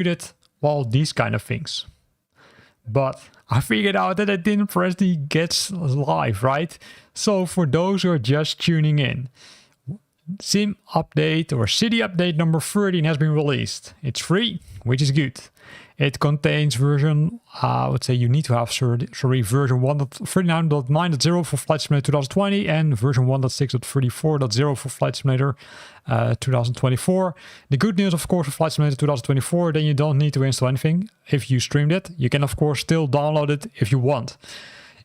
included, well, these kind of things. But I figured out that I didn't press the get live, right? So for those who are just tuning in, Sim update or city update number 13 has been released. It's free, which is good. It contains version, I would say you need to have, version 1.39.9.0 for Flight Simulator 2020 and version 1.6.34.0 for Flight Simulator 2024. The good news, of course, for Flight Simulator 2024, then you don't need to install anything. If you streamed it, you can, of course, still download it if you want.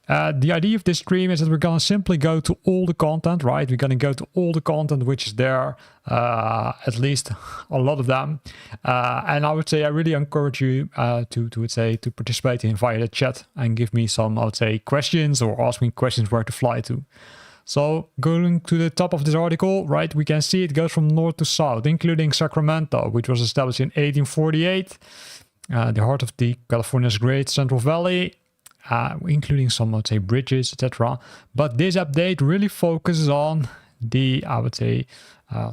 The idea of this stream is that we're going to simply go to all the content, right? We're going to go to all the content which is there, at least a lot of them. And I would say I really encourage you to participate in via the chat and give me some, I would say, questions or ask me questions where to fly to. So going to the top of this article, right, we can see it goes from north to south, including Sacramento, which was established in 1848, the heart of the California's Great Central Valley. Including some, I would say, bridges, etc. But this update really focuses on the, I would say,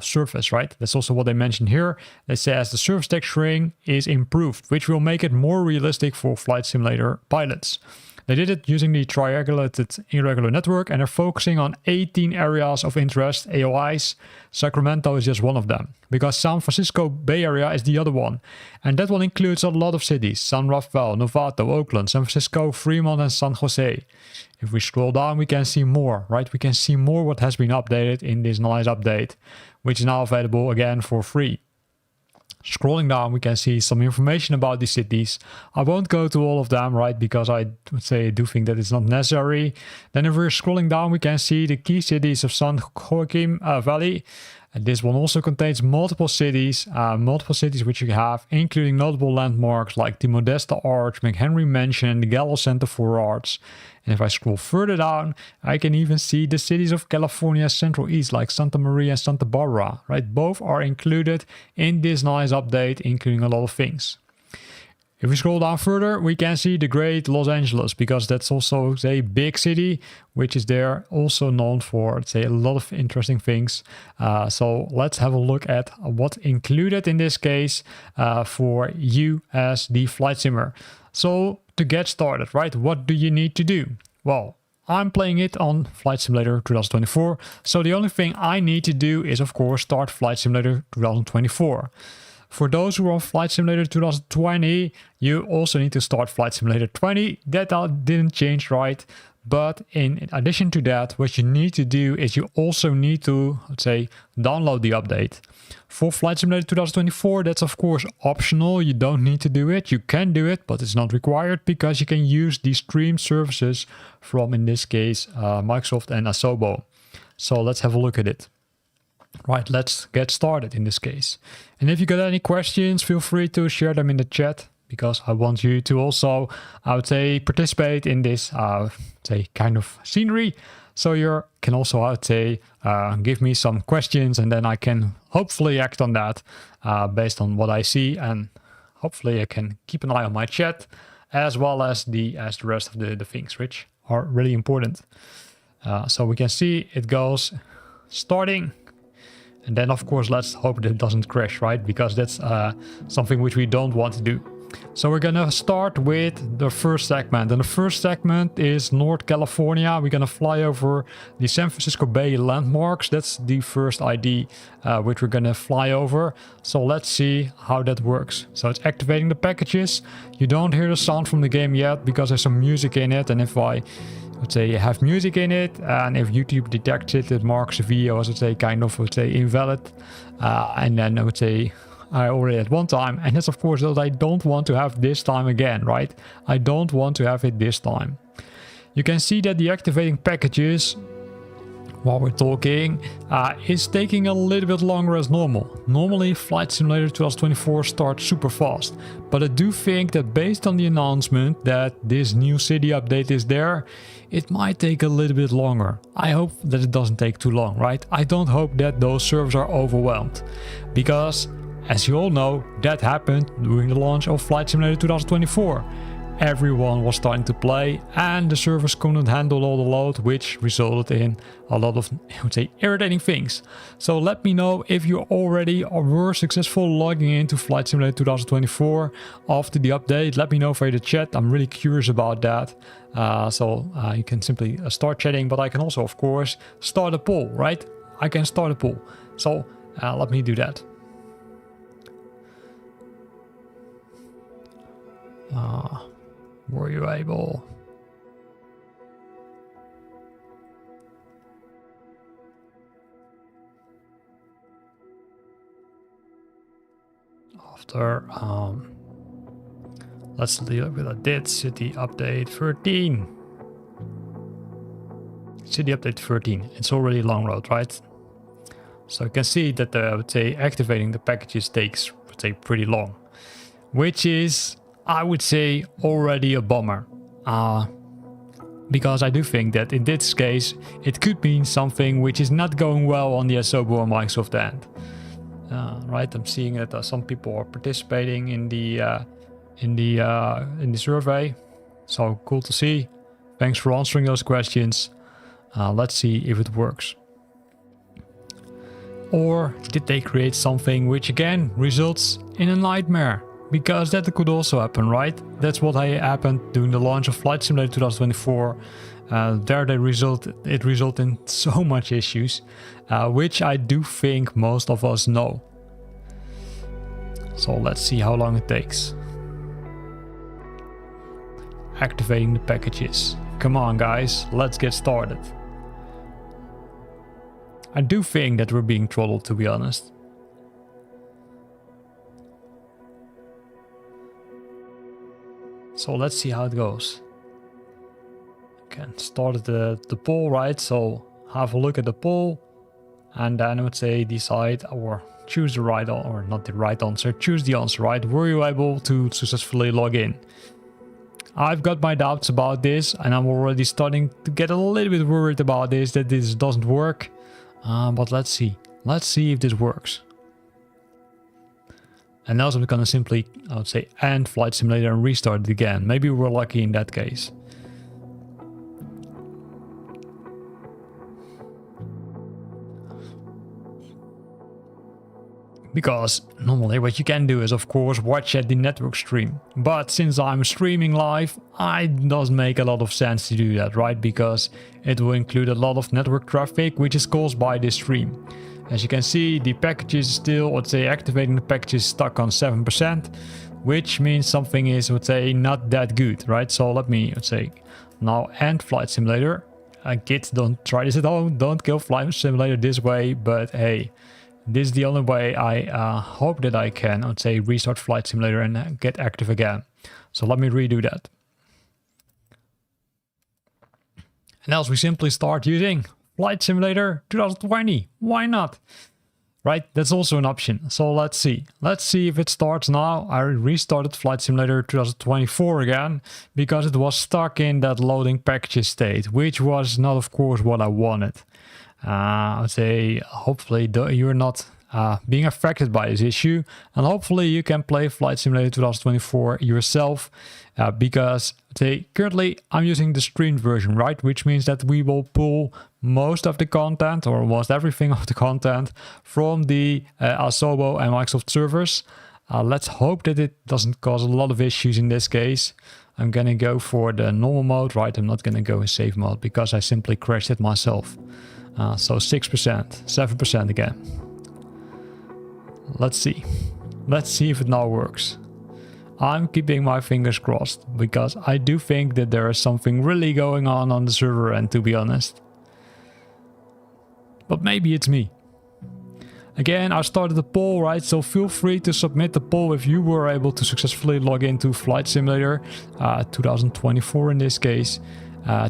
surface, right? That's also what they mentioned here. They say as the surface texturing is improved, which will make it more realistic for flight simulator pilots. They did it using the triangulated irregular network and are focusing on 18 areas of interest, AOIs. Sacramento is just one of them, because San Francisco Bay Area is the other one. And that one includes a lot of cities: San Rafael, Novato, Oakland, San Francisco, Fremont, and San Jose. If we scroll down, we can see more, right? We can see more what has been updated in this nice update, which is now available again for free. Scrolling down, we can see some information about these cities. I won't go to all of them, right, because I would say I do think that it's not necessary. Then if we're scrolling down, we can see the key cities of San Joaquin Valley. And this one also contains multiple cities which you have, including notable landmarks like the Modesto Arch, McHenry Mansion, and the Gallo Center for Arts. And if I scroll further down, I can even see the cities of California's Central East, like Santa Maria and Santa Barbara, right? Both are included in this nice update, including a lot of things. If we scroll down further, we can see the great Los Angeles, because that's also a big city, which is there, also known for, say, a lot of interesting things. So let's have a look at what's included in this case for you as the flight simmer. So to get started, right, what do you need to do? Well, I'm playing it on Flight Simulator 2024. So the only thing I need to do is, of course, start Flight Simulator 2024. For those who are on Flight Simulator 2020, you also need to start Flight Simulator 20. That didn't change, right? But in addition to that, what you need to do is you also need to, let's say, download the update. For Flight Simulator 2024, that's of course optional. You don't need to do it. You can do it, but it's not required because you can use the stream services from, in this case, Microsoft and Asobo. So let's have a look at it. Right, let's get started in this case. And if you got any questions, feel free to share them in the chat, because I want you to also, I would say, participate in this, say, kind of scenery. So you can also, I would say, give me some questions, and then I can hopefully act on that based on what I see. And hopefully I can keep an eye on my chat, as well as the rest of the things, which are really important. So we can see it goes starting. And then, of course, let's hope that it doesn't crash, right? Because that's something which we don't want to do. So we're going to start with the first segment. And the first segment is North California. We're going to fly over the San Francisco Bay landmarks. That's the first ID which we're going to fly over. So let's see how that works. So it's activating the packages. You don't hear the sound from the game yet because there's some music in it. And if I... let's say you have music in it, and if YouTube detects it, it marks the video as, let's say, kind of, let's say, invalid. And then I would say I already had one time, and that's of course that I don't want to have this time again, right? I don't want to have it this time. You can see that the activating packages, while we're talking, is taking a little bit longer as normal. Normally, Flight Simulator 2024 starts super fast, but I do think that based on the announcement that this new city update is there, it might take a little bit longer. I hope that it doesn't take too long, right? I don't hope that those servers are overwhelmed, because as you all know, that happened during the launch of Flight Simulator 2024. everyone was starting to play and the servers couldn't handle all the load, which resulted in a lot of, I would say, irritating things. So let me know if you already were successful logging into Flight Simulator 2024 after the update. Let me know via the chat. I'm really curious about that. You can simply start chatting, but I can also, of course, start a poll, right? I can start a poll. So let me do that. Were you able? After let's deal with a did city update 13. City update 13. It's already a long road, right? So you can see that I would say activating the packages takes, I would say, pretty long, which is, I would say, already a bummer. Because I do think that in this case it could mean something which is not going well on the Asobo and Microsoft end. Right, I'm seeing that some people are participating in the survey, so cool to see. Thanks for answering those questions. Let's see if it works. Or did they create something which again results in a nightmare? Because that could also happen, right? That's what happened during the launch of Flight Simulator 2024. There it resulted in so much issues, which I do think most of us know. So let's see how long it takes. Activating the packages. Come on guys, let's get started. I do think that we're being throttled, to be honest. So let's see how it goes. Again, started the poll, right? So have a look at the poll and then I would say decide or choose the right, or not the right answer, choose the answer, right? Were you able to successfully log in? I've got my doubts about this and I'm already starting to get a little bit worried about this, that this doesn't work. But let's see if this works. And now I'm gonna simply, I would say, end Flight Simulator and restart it again. Maybe we're lucky in that case. Because normally what you can do is, of course, watch at the network stream. But since I'm streaming live, it does make a lot of sense to do that, right? Because it will include a lot of network traffic, which is caused by this stream. As you can see, the package is still, let's say, activating the package is stuck on 7%, which means something is, let's say, not that good, right? So let me, let's say, now end Flight Simulator. Kids, don't try this at home. Don't kill Flight Simulator this way, but hey, this is the only way I hope that I can, let's say, restart Flight Simulator and get active again. So let me redo that. And else we simply start using Flight Simulator 2020. Why not? Right, that's also an option. So let's see. Let's see if it starts now. I restarted Flight Simulator 2024 again because it was stuck in that loading packages state, which was not, of course, what I wanted. I would say hopefully you're not being affected by this issue, and hopefully you can play Flight Simulator 2024 yourself, because currently I'm using the streamed version, right? Which means that we will pull most of the content, or almost everything of the content, from the Asobo and Microsoft servers. Let's hope that it doesn't cause a lot of issues in this case. I'm gonna go for the normal mode, right? I'm not gonna go in safe mode because I simply crashed it myself. So 6%, 7% again. Let's see. Let's see if it now works. I'm keeping my fingers crossed because I do think that there is something really going on the server end, to be honest. But maybe it's me. Again, I started the poll, right? So feel free to submit the poll if you were able to successfully log into Flight Simulator 2024 in this case.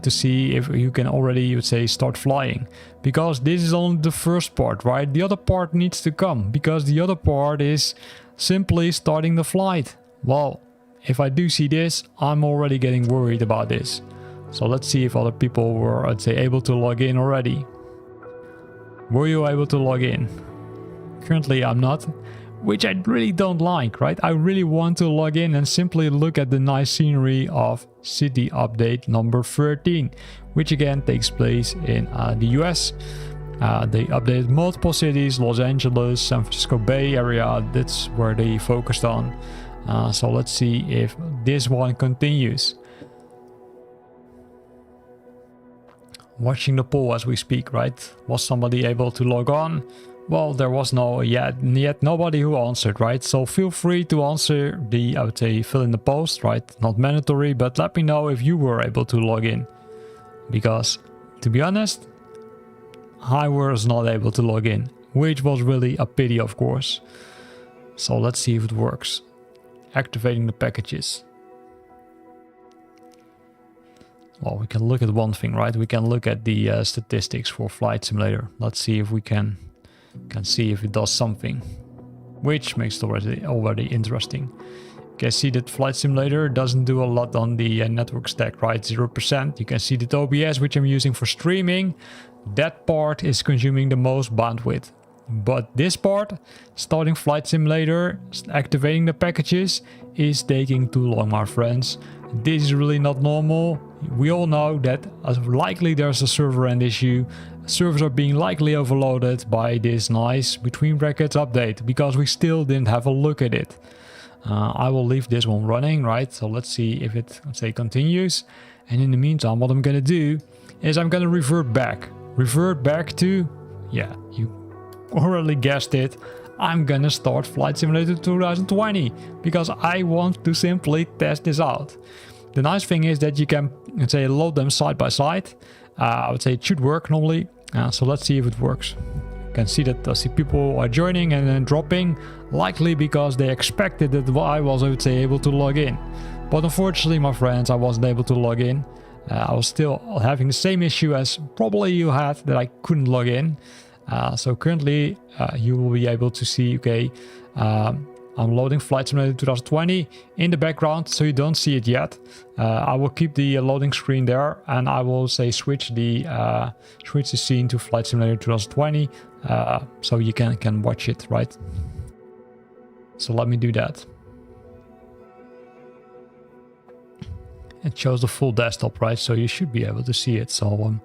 To see if you can already, you would say, start flying, because this is only the first part, right? The other part needs to come, because the other part is simply starting the flight. Well, if I do see this, I'm already getting worried about this. So let's see if other people were, I'd say, able to log in already. Were you able to log in? Currently I'm not, which I really don't like, right? I really want to log in and simply look at the nice scenery of city update number 13, which again takes place in the US. They updated multiple cities, Los Angeles, San Francisco Bay Area, that's where they focused on. So let's see if this one continues. Watching the poll as we speak, right? Was somebody able to log on? Well, there was yet nobody who answered, right? So feel free to answer the, I would say, fill in the post, right? Not mandatory, but let me know if you were able to log in. Because, to be honest, I was not able to log in, which was really a pity, of course. So let's see if it works. Activating the packages. Well, we can look at one thing, right? We can look at the statistics for Flight Simulator. Let's see if we can see if it does something, which makes it already interesting. You can see that Flight Simulator doesn't do a lot on the network stack, right? 0%. You can see that OBS, which I'm using for streaming, that part is consuming the most bandwidth. But this part, starting Flight Simulator, activating the packages, is taking too long, my friends. This is really not normal. We all know that likely there's a server end issue. Servers are being likely overloaded by this nice between brackets update, because we still didn't have a look at it. I will leave this one running, right? So let's see if it, let's say, continues. And in the meantime, what I'm gonna do is I'm gonna revert back to, yeah, you already guessed it, I'm gonna start Flight Simulator 2020 because I want to simply test this out. The nice thing is that you can, let's say, load them side by side. I would say it should work normally. So let's see if it works. You can see that people are joining and then dropping, likely because they expected that I was, I would say, able to log in. But unfortunately, my friends, I wasn't able to log in. I was still having the same issue as probably you had, that I couldn't log in. So currently you will be able to see, okay, I'm loading Flight Simulator 2020 in the background, so you don't see it yet. I will keep the loading screen there, and I will say switch the scene to Flight Simulator 2020, so you can watch it, right? So let me do that. It shows the full desktop, right? So you should be able to see it. So I'm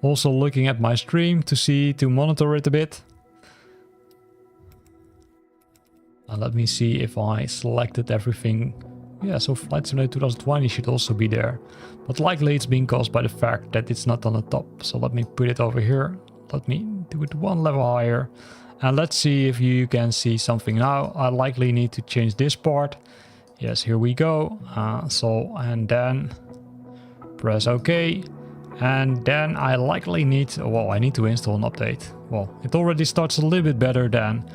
also looking at my stream to monitor it a bit. Let me see if I selected everything. Yeah, so Flight Simulator 2020 should also be there. But likely it's being caused by the fact that it's not on the top. So let me put it over here. Let me do it one level higher. And let's see if you can see something now. I likely need to change this part. Yes, here we go. And then press OK. And then I likely need, well, I need to install an update. Well, it already starts a little bit better than,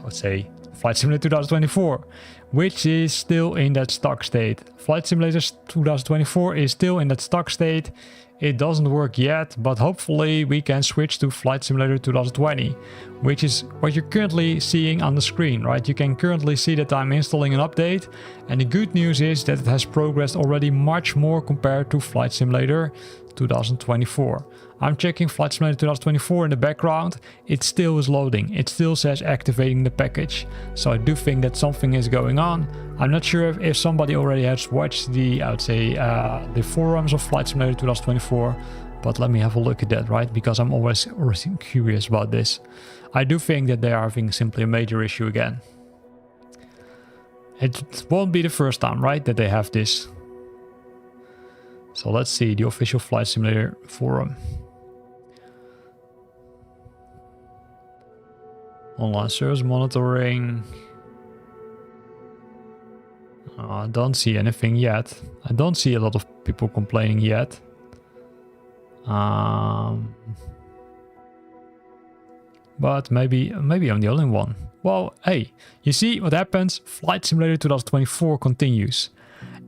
let's say, Flight Simulator 2024, which is still in that stock state. Flight Simulator 2024 is still in that stock state. It doesn't work yet, but hopefully we can switch to Flight Simulator 2020, which is what you're currently seeing on the screen, right? You can currently see that I'm installing an update, and the good news is that it has progressed already much more compared to Flight Simulator 2024. I'm checking Flight Simulator 2024 in the background. It still is loading. It still says activating the package. So I do think that something is going on. I'm not sure if somebody already has watched the, I would say, the forums of Flight Simulator 2024, but let me have a look at that, right? Because I'm always curious about this. I do think that they are having simply a major issue again. It won't be the first time, right, that they have this. So let's see the official Flight Simulator forum. Online service monitoring. I don't see anything yet. I don't see a lot of people complaining yet. But maybe I'm the only one. Well, hey, you see what happens? Flight Simulator 2024 continues.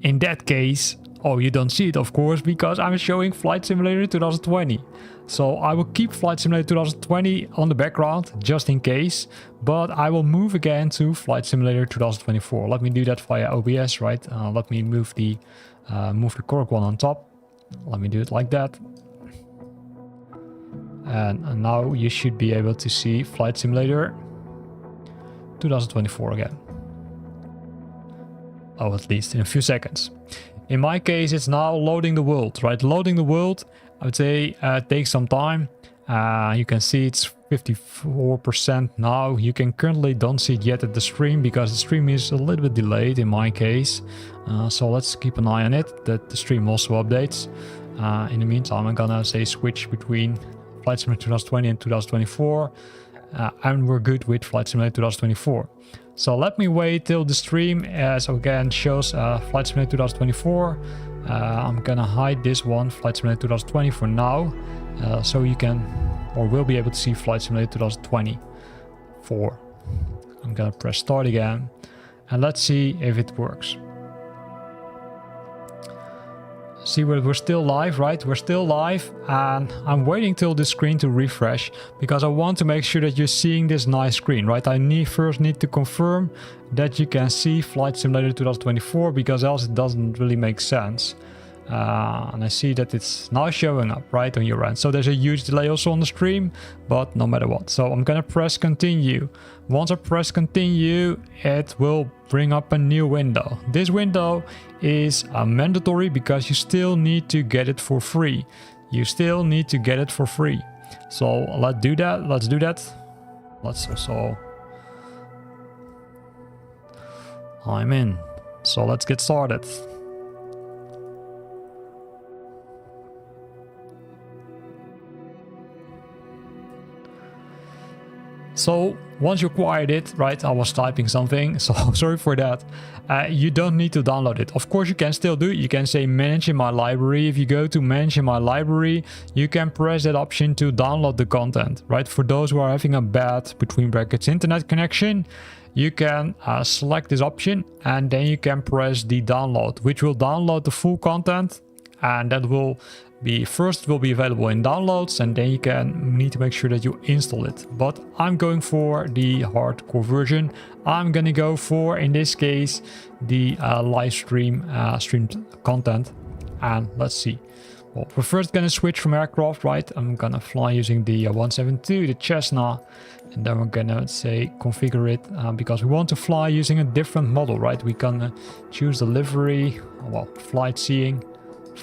In that case, oh, you don't see it, of course, because I'm showing Flight Simulator 2020. So I will keep Flight Simulator 2020 on the background, just in case. But I will move again to Flight Simulator 2024. Let me do that via OBS, right? Let me move the correct one on top. Let me do it like that. And now you should be able to see Flight Simulator 2024 again. Oh, at least in a few seconds. In my case, it's now loading the world, right? Loading the world, I would say, takes some time. You can see it's 54% now. You can currently don't see it yet at the stream because the stream is a little bit delayed in my case. So let's keep an eye on it, that the stream also updates. In the meantime, I'm gonna say switch between Flight Simulator 2020 and 2024. And we're good with Flight Simulator 2024. So let me wait till the stream so again shows Flight Simulator 2024. I'm gonna hide this one, Flight Simulator 2020 for now. So you can or will be able to see Flight Simulator 2024. I'm gonna press start again and let's see if it works. See, we're still live, right? We're still live and I'm waiting till the screen to refresh because I want to make sure that you're seeing this nice screen, right? I first need to confirm that you can see Flight Simulator 2024 because else it doesn't really make sense. And I see that it's now showing up right on your end. So there's a huge delay also on the stream, but no matter what. So I'm gonna press continue. Once I press continue, it will bring up a new window. This window is mandatory because you still need to get it for free. You still need to get it for free. So let's do that. Let's do that. Let's also... I'm in. So let's get started. So once you acquired it, right, I was typing something, so sorry for that. You don't need to download it. Of course, you can still do it. You can say manage in my library. If you go to manage in my library, you can press that option to download the content, right? For those who are having a bad, between brackets, internet connection, you can select this option and then you can press the download, which will download the full content, and that will be available in downloads, and then you need to make sure that you install it. But I'm going for the hardcore version. I'm gonna go for, in this case, the live stream streamed content, and let's see. Well, we're first gonna switch from aircraft, right? I'm gonna fly using the 172, the Cessna, and then we're gonna say configure it because we want to fly using a different model, right? We can choose the livery, well, flight seeing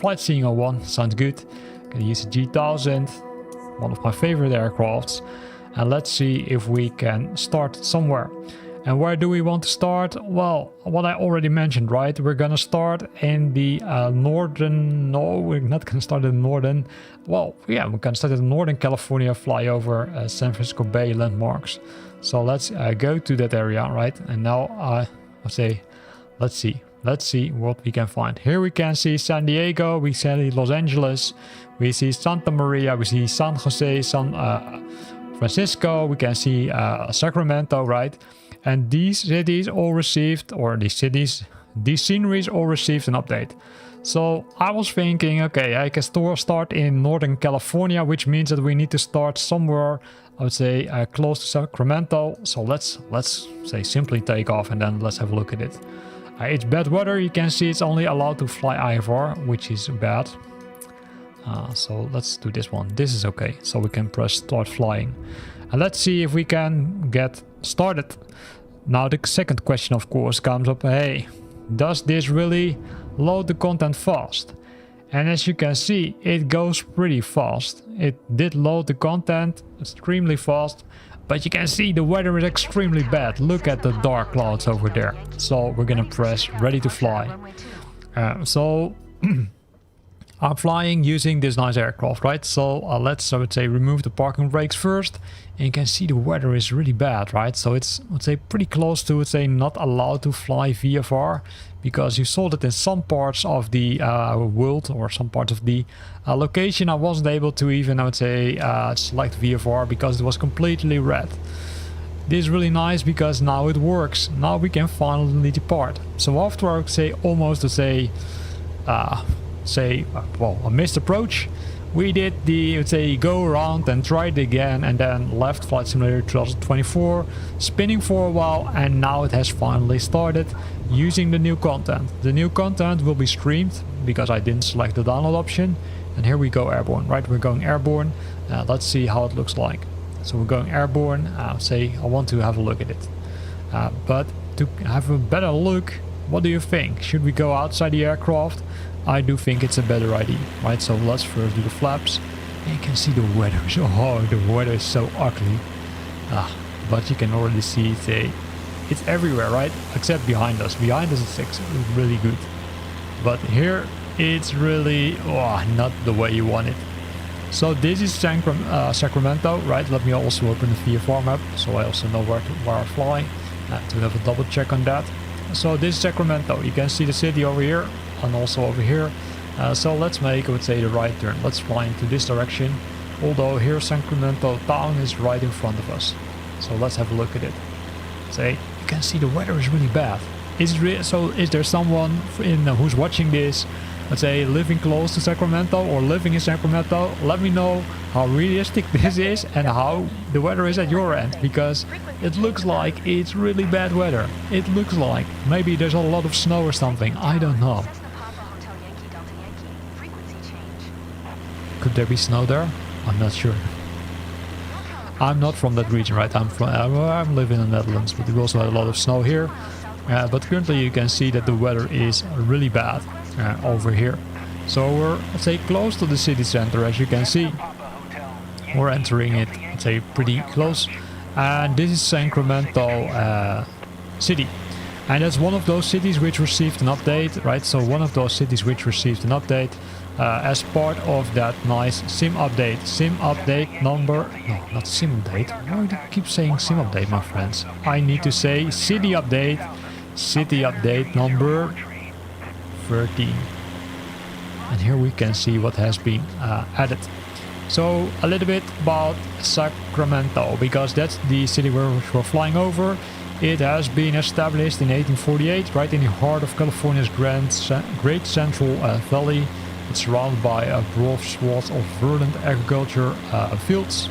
01 sounds good. I'm gonna use a G1000, one of my favorite aircrafts, and let's see if we can start somewhere. And where do we want to start? Well, what I already mentioned, right? We're gonna start in the northern... No, we're not gonna start in northern... Well, yeah, we're gonna start in Northern California, fly over San Francisco Bay landmarks. So let's go to that area, right? And now I'll say, let's see. Let's see what we can find. Here we can see San Diego, we see Los Angeles, we see Santa Maria, we see San Jose, San Francisco, we can see Sacramento, right? And these cities all received, or these sceneries all received an update. So I was thinking, okay, I can start in Northern California, which means that we need to start somewhere, I would say, close to Sacramento. So let's say simply take off and then let's have a look at it. It's bad weather, you can see it's only allowed to fly IFR, which is bad. So let's do this one. This is okay, so we can press start flying. And let's see if we can get started. Now the second question, of course, comes up. Hey, does this really load the content fast? And as you can see, it goes pretty fast. It did load the content extremely fast. But you can see the weather is extremely bad. Look at the dark clouds over there. So we're gonna press ready to fly. So I'm flying using this nice aircraft, right? So let's, I would say, remove the parking brakes first. And you can see the weather is really bad, right? So it's, I would say, pretty close to, say, not allowed to fly VFR. Because you saw that in some parts of the world, or some parts of the location, I wasn't able to even, I would say, select VFR because it was completely red. This is really nice because now it works. Now we can finally depart. So after, I would say, almost to say, well, a missed approach, we did the, I would say, go around and try it again, and then left Flight Simulator 2024, spinning for a while, and now it has finally started using the new content. The new content will be streamed because I didn't select the download option. And here we go airborne, right? We're going airborne. Let's see how it looks like. So we're going airborne. Say I want to have a look at it. But to have a better look, what do you think? Should we go outside the aircraft? I do think it's a better idea, right? So let's first do the flaps. And you can see the weather. Oh, the weather is so ugly. But you can already see it's everywhere, right? Except behind us. Behind us it's really good. But here it's really not the way you want it. So this is Sacramento, right? Let me also open the VFR map so I also know where I'm flying to have a double check on that. So this is Sacramento. You can see the city over here and also over here. So let's make, I would say, the right turn. Let's fly into this direction. Although here Sacramento town is right in front of us. So let's have a look at it. You can see the weather is really bad. So is there someone who's watching this, let's say, living close to Sacramento or living in Sacramento? Let me know how realistic this is and how the weather is at your end, because it looks like it's really bad weather. It looks like maybe there's a lot of snow or something. I don't know. Could there be snow there? I'm not sure. I'm not from that region, right? I'm living in the Netherlands, but we also had a lot of snow here. But currently you can see that the weather is really bad over here. So we're, let's say, close to the city center, as you can see. We're entering it, let's say, pretty close. And this is Sacramento city. And that's one of those cities which received an update, right? So one of those cities which received an update as part of that nice sim update. Sim update number... No, not sim update. Why do you keep saying sim update, my friends? I need to say city update. City update number 13. And here we can see what has been added. So a little bit about Sacramento, because that's the city where we're flying over. It has been established in 1848, right in the heart of California's Great Central Valley. It's surrounded by a broad swath of verdant agriculture fields.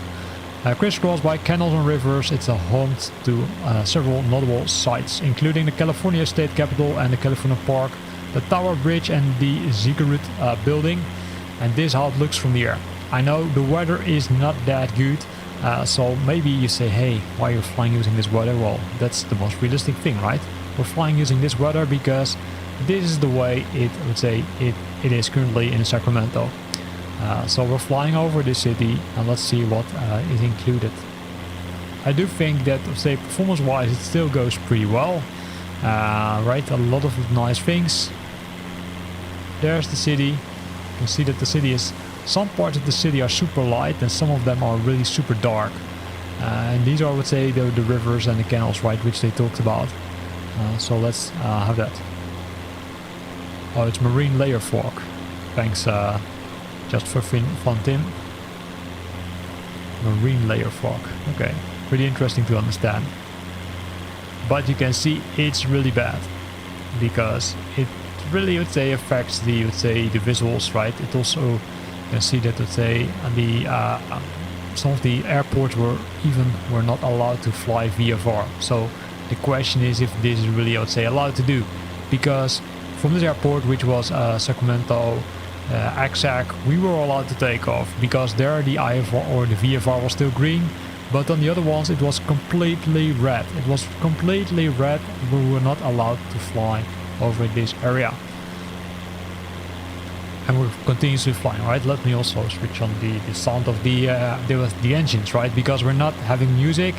Crisscrossed by canals and rivers, it's a home to several notable sites, including the California State Capitol and the California Park, the Tower Bridge and the Ziggurat building. And this is how it looks from the air. I know the weather is not that good, so maybe you say, hey, why are you flying using this weather? Well, that's the most realistic thing, right? We're flying using this weather because this is the way it is currently in Sacramento. So we're flying over this city and let's see what is included. I do think that, say, performance-wise, it still goes pretty well. Right, a lot of nice things. There's the city. You can see that the city is... Some parts of the city are super light and some of them are really super dark. And these are, I would say, the rivers and the canals, right, which they talked about. So let's have that. Oh, it's marine layer fog. Thanks, just for fun, Tim. Marine layer fog. Okay, pretty interesting to understand. But you can see it's really bad because it really, would say, affects the, the visuals, right? It also, you can see that, let's say, some of the airports were not allowed to fly VFR. So the question is if this is really, I would say, allowed to do, because from this airport, which was Sacramento, XAC, we were allowed to take off because there the IFR or the VFR was still green, but on the other ones it was completely red. It was completely red. We were not allowed to fly over this area. And we're continuously flying, right? Let me also switch on the sound of the engines, right? Because we're not having music.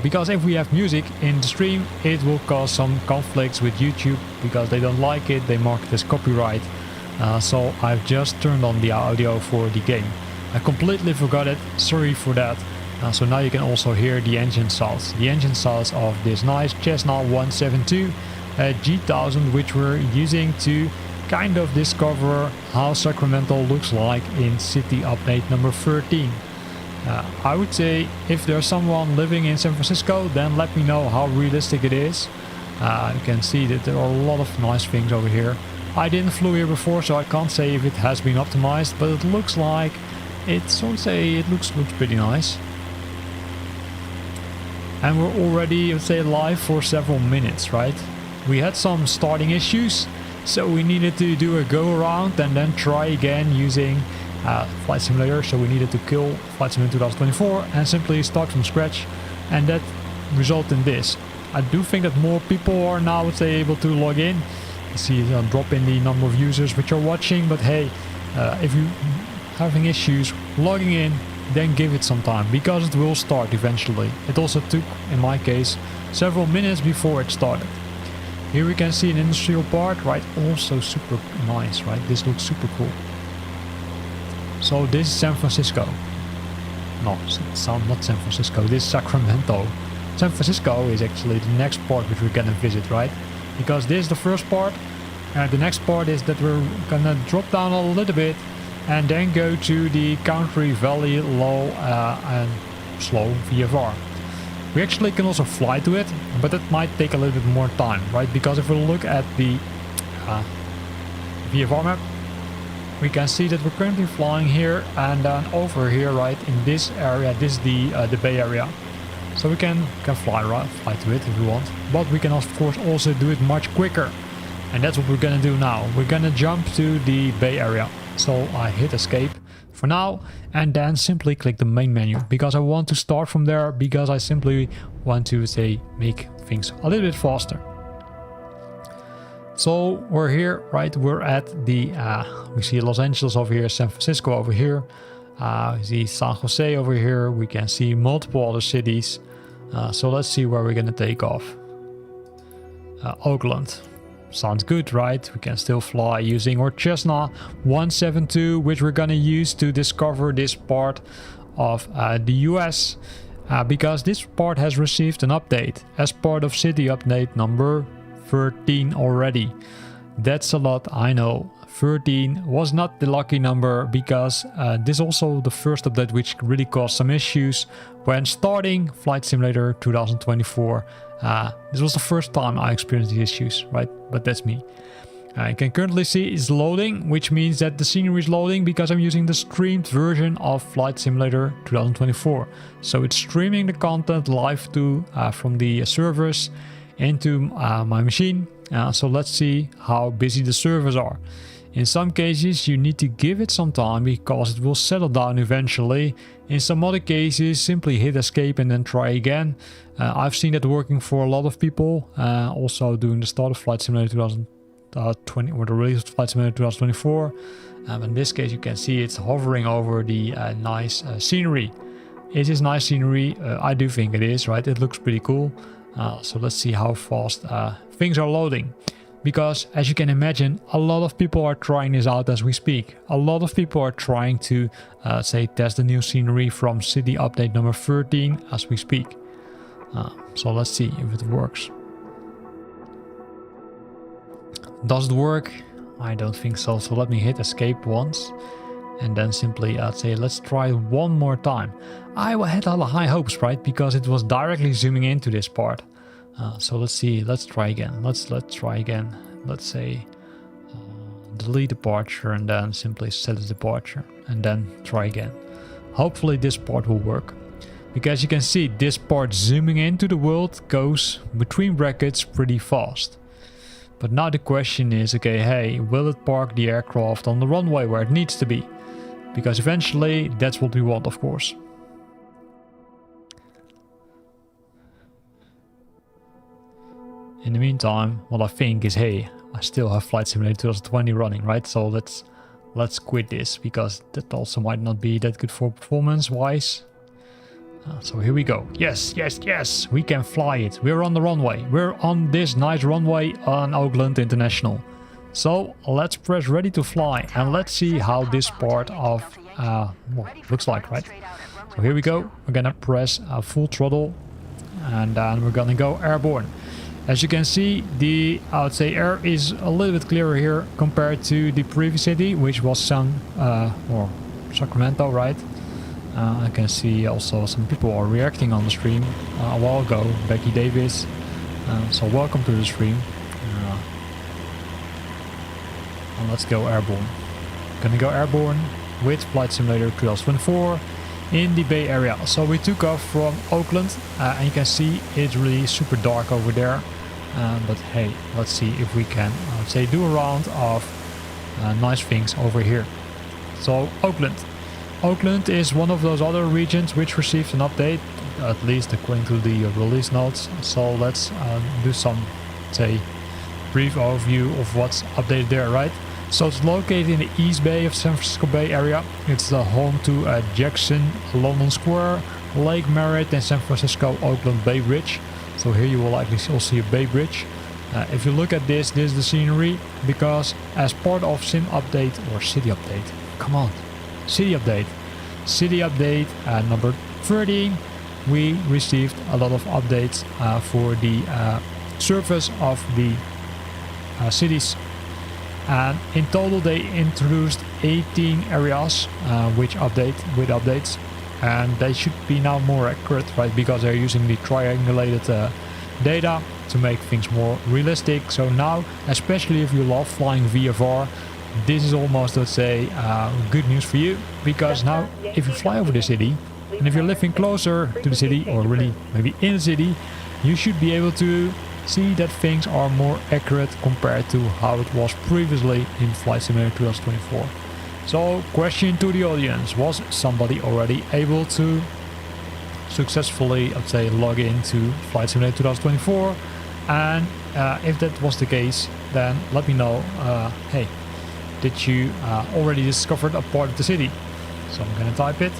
Because if we have music in the stream, it will cause some conflicts with YouTube because they don't like it. They mark it as copyright. So I've just turned on the audio for the game. I completely forgot it. Sorry for that. So now you can also hear the engine sounds. The engine sounds of this nice Cessna 172 G1000, which we're using to kind of discover how Sacramento looks like in city update number 13. I would say if there's someone living in San Francisco, then let me know how realistic it is. You can see that there are a lot of nice things over here. I didn't flew here before, so I can't say if it has been optimized, but it looks like it's, I would say, it looks pretty nice. And we're already, I would say, live for several minutes, right? We had some starting issues, so we needed to do a go around and then try again using Flight Simulator. So we needed to kill Flight Simulator 2024 and simply start from scratch, and that resulted in this. I do think that more people are now, let's say, able to log in. You see a drop in the number of users which are watching, but hey, if you having issues logging in, then give it some time, because it will start eventually. It also took, in my case, several minutes before it started. Here we can see an industrial park, right? Also super nice, right? This looks super cool. So this is San Francisco. No, it's not San Francisco. This is Sacramento. San Francisco is actually the next part which we're gonna visit, right? Because this is the first part. The next part is that we're gonna drop down a little bit and then go to the Country Valley Low and Slow VFR. We actually can also fly to it, but it might take a little bit more time, right? Because if we look at the VFR map, we can see that we're currently flying here and then over here, right? In this area, this is the Bay Area. So we can fly to it if we want, but we can of course also do it much quicker. And that's what we're gonna do now. We're gonna jump to the Bay Area. So I hit escape for now and then simply click the main menu, because I want to start from there, because I simply want to say make things a little bit faster. So we're here, right? We're at the we see Los Angeles over here, San Francisco over here, we see San Jose over here. We can see multiple other cities. So let's see where we're gonna take off. Oakland. Sounds good, right? We can still fly using our Cessna 172, which we're gonna use to discover this part of the US, because this part has received an update as part of city update number 13 already. That's a lot, I know. 13 was not the lucky number, because this is also the first update which really caused some issues when starting Flight Simulator 2024. This was the first time I experienced these issues, right? But that's me. You can currently see it's loading, which means that the scenery is loading because I'm using the streamed version of Flight Simulator 2024. So it's streaming the content live to from the servers into my machine. So let's see how busy the servers are. In some cases you need to give it some time because it will settle down eventually. In some other cases simply hit escape and then try again. I've seen that working for a lot of people, also doing the start of Flight Simulator 2020 or the release of Flight Simulator 2024. In this case you can see it's hovering over the nice scenery. It is nice scenery, I do think it is, right? It looks pretty cool. So let's see how fast things are loading. Because as you can imagine, a lot of people are trying this out as we speak. A lot of people are trying to say test the new scenery from city update number 13 as we speak. So let's see if it works. Does it work? I don't think so. So let me hit escape once and then simply say let's try one more time. I had a lot of high hopes, right? Because it was directly zooming into this part. So let's see, let's try again. Let's try again. Let's say delete departure and then simply set as departure and then try again. Hopefully this part will work. Because you can see this part zooming into the world goes between brackets pretty fast. But now the question is, okay, hey, will it park the aircraft on the runway where it needs to be? Because eventually that's what we want, of course. In the meantime, what I think is, hey, I still have Flight Simulator 2020 running, right? So let's quit this, because that also might not be that good for performance-wise. So here we go. Yes, yes, yes, we can fly it. We're on the runway. We're on this nice runway on Oakland International. So let's press ready to fly and let's see how this part of looks like, right? So here we go. We're gonna press full throttle and then we're gonna go airborne. As you can see, the I would say air is a little bit clearer here compared to the previous city, which was Sacramento, right? I can see also some people are reacting on the stream a while ago. Becky Davis, so welcome to the stream. And let's go airborne. Gonna go airborne with Flight Simulator 2024 in the Bay Area. So we took off from Oakland and you can see it's really super dark over there. But hey, let's see if we can, I would say, do a round of nice things over here. So Oakland. Oakland is one of those other regions which received an update at least according to the release notes. So let's do some, say, brief overview of what's updated there, right? So it's located in the East Bay of San Francisco Bay Area. It's the home to Jackson, London Square, Lake Merritt, and San Francisco Oakland Bay Bridge. So here you will likely also see a Bay Bridge. If you look at this is the scenery, because as part of Sim Update or City Update, come on, City Update number 13, we received a lot of updates for the surface of the cities. And in total they introduced 18 areas with updates, and they should be now more accurate, right, because they're using the triangulated data to make things more realistic. So now, especially if you love flying VFR, this is almost, let's say, good news for you, because now if you fly over the city, and if you're living closer to the city, or really maybe in the city, you should be able to see that things are more accurate compared to how it was previously in Flight Simulator 2024. So, question to the audience: was somebody already able to successfully, let's say, log into Flight Simulator 2024? And if that was the case, then let me know. Hey, did you already discovered a part of the city? So I'm gonna type it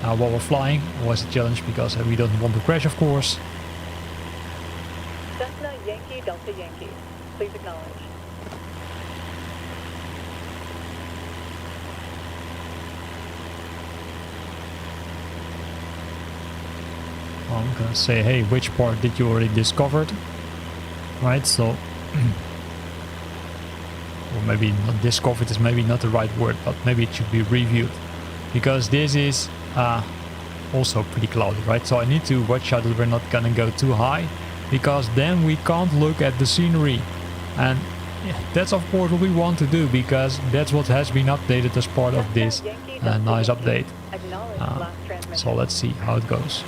while we're flying. Always a challenge because we don't want to crash, of course. Cessna Yankee Delta Yankee. Please acknowledge. I'm gonna say, hey, which part did you already discovered? Right, so or maybe not discovered is maybe not the right word, but maybe it should be reviewed, because this is also pretty cloudy, right? So I need to watch out that we're not gonna go too high, because then we can't look at the scenery, and that's of course what we want to do, because that's what has been updated as part of this nice update. So let's see how it goes.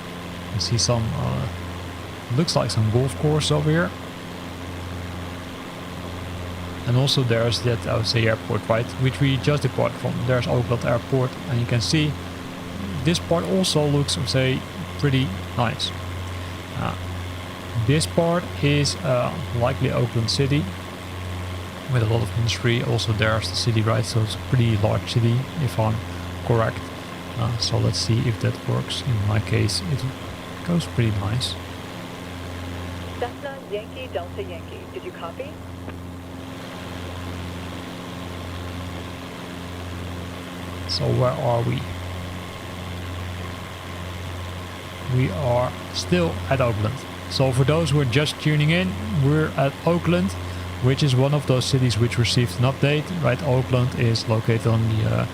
I see some looks like some golf course over here. And also there's that, I would say, airport, right, which we just departed from. There's Oakland Airport, and you can see this part also looks, I would say, pretty nice. This part is likely Oakland City with a lot of industry. Also there's the city, right, so it's a pretty large city if I'm correct. So let's see if that works. In my case it goes pretty nice. Cessna Yankee Delta Yankee. Did you copy? So where are we? We are still at Oakland. So for those who are just tuning in, we're at Oakland, which is one of those cities which received an update, right? Oakland is located on the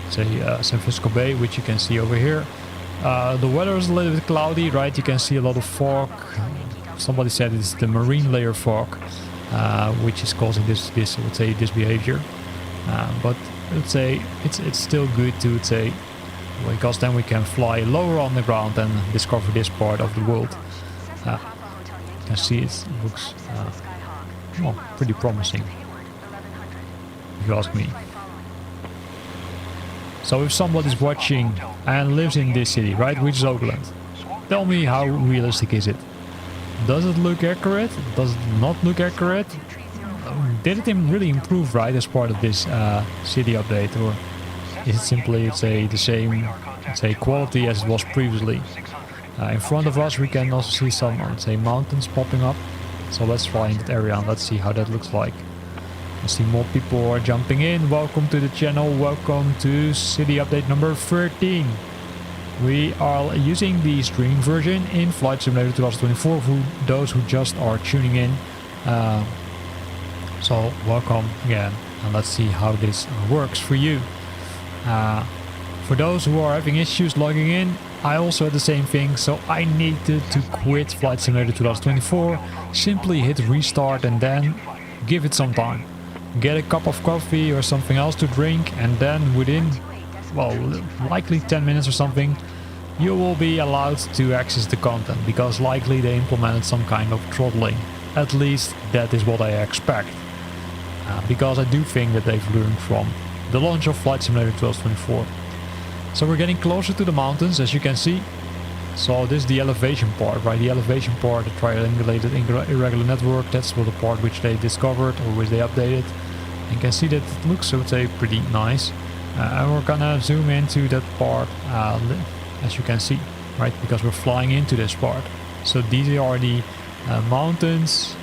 San Francisco Bay, which you can see over here. The weather is a little bit cloudy, right? You can see a lot of fog. Somebody said it's the marine layer fog, which is causing this I would say, this behavior. But let's say it's still good to say, because then we can fly lower on the ground and discover this part of the world. You can see it looks well, pretty promising, if you ask me. So if somebody's watching and lives in this city, right, which is Oakland, tell me, how realistic is it? Does it look accurate? Does it not look accurate? Did it really improve, right, as part of this city update, or is it simply, say, the same, say, quality as it was previously? In front of us we can also see some, say, mountains popping up. So let's fly in that area and let's see how that looks like. I see more people are jumping in. Welcome to the channel. Welcome to city update number 13. We are using the streaming version in Flight Simulator 2024 for those who just are tuning in. So welcome again, and let's see how this works for you. For those who are having issues logging in, I also had the same thing, so I needed to quit Flight Simulator 2024. Simply hit restart and then give it some time. Get a cup of coffee or something else to drink, and then within, well, likely 10 minutes or something, you will be allowed to access the content, because likely they implemented some kind of throttling. At least that is what I expect. Because I do think that they've learned from the launch of Flight Simulator 2024. So we're getting closer to the mountains, as you can see. So this is the elevation part, right? The elevation part, the triangulated irregular network, that's what the part which they discovered or which they updated. You can see that it looks, I would say, pretty nice. And we're gonna zoom into that part, as you can see, right? Because we're flying into this part. So these are the mountains,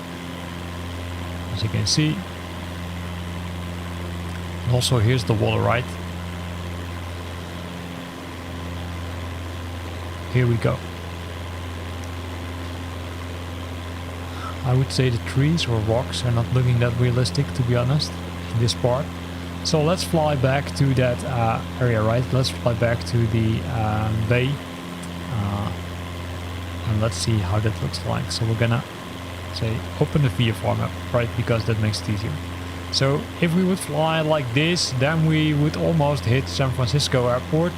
as you can see. And also here's the water, right? Here we go. I would say the trees or rocks are not looking that realistic, to be honest, in this part. So let's fly back to that area, right? Let's fly back to the bay. And let's see how that looks like. So we're gonna say open the VFR map, right? Because that makes it easier. So if we would fly like this, then we would almost hit San Francisco airport.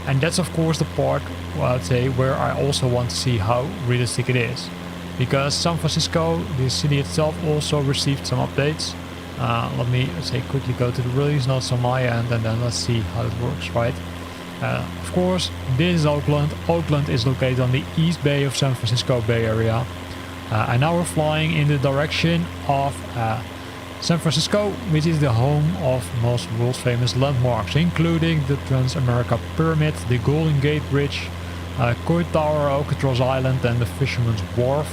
And that's of course the part, well, I'd say, where I also want to see how realistic it is. Because San Francisco, the city itself, also received some updates. Let me say quickly go to the release notes on my end, and then let's see how it works, right? Of course, this is Oakland. Oakland is located on the east bay of San Francisco Bay Area. And now we're flying in the direction of San Francisco, which is the home of most world famous landmarks, including the Trans-America Pyramid, the Golden Gate Bridge, Coit Tower, Alcatraz Island, and the Fisherman's Wharf.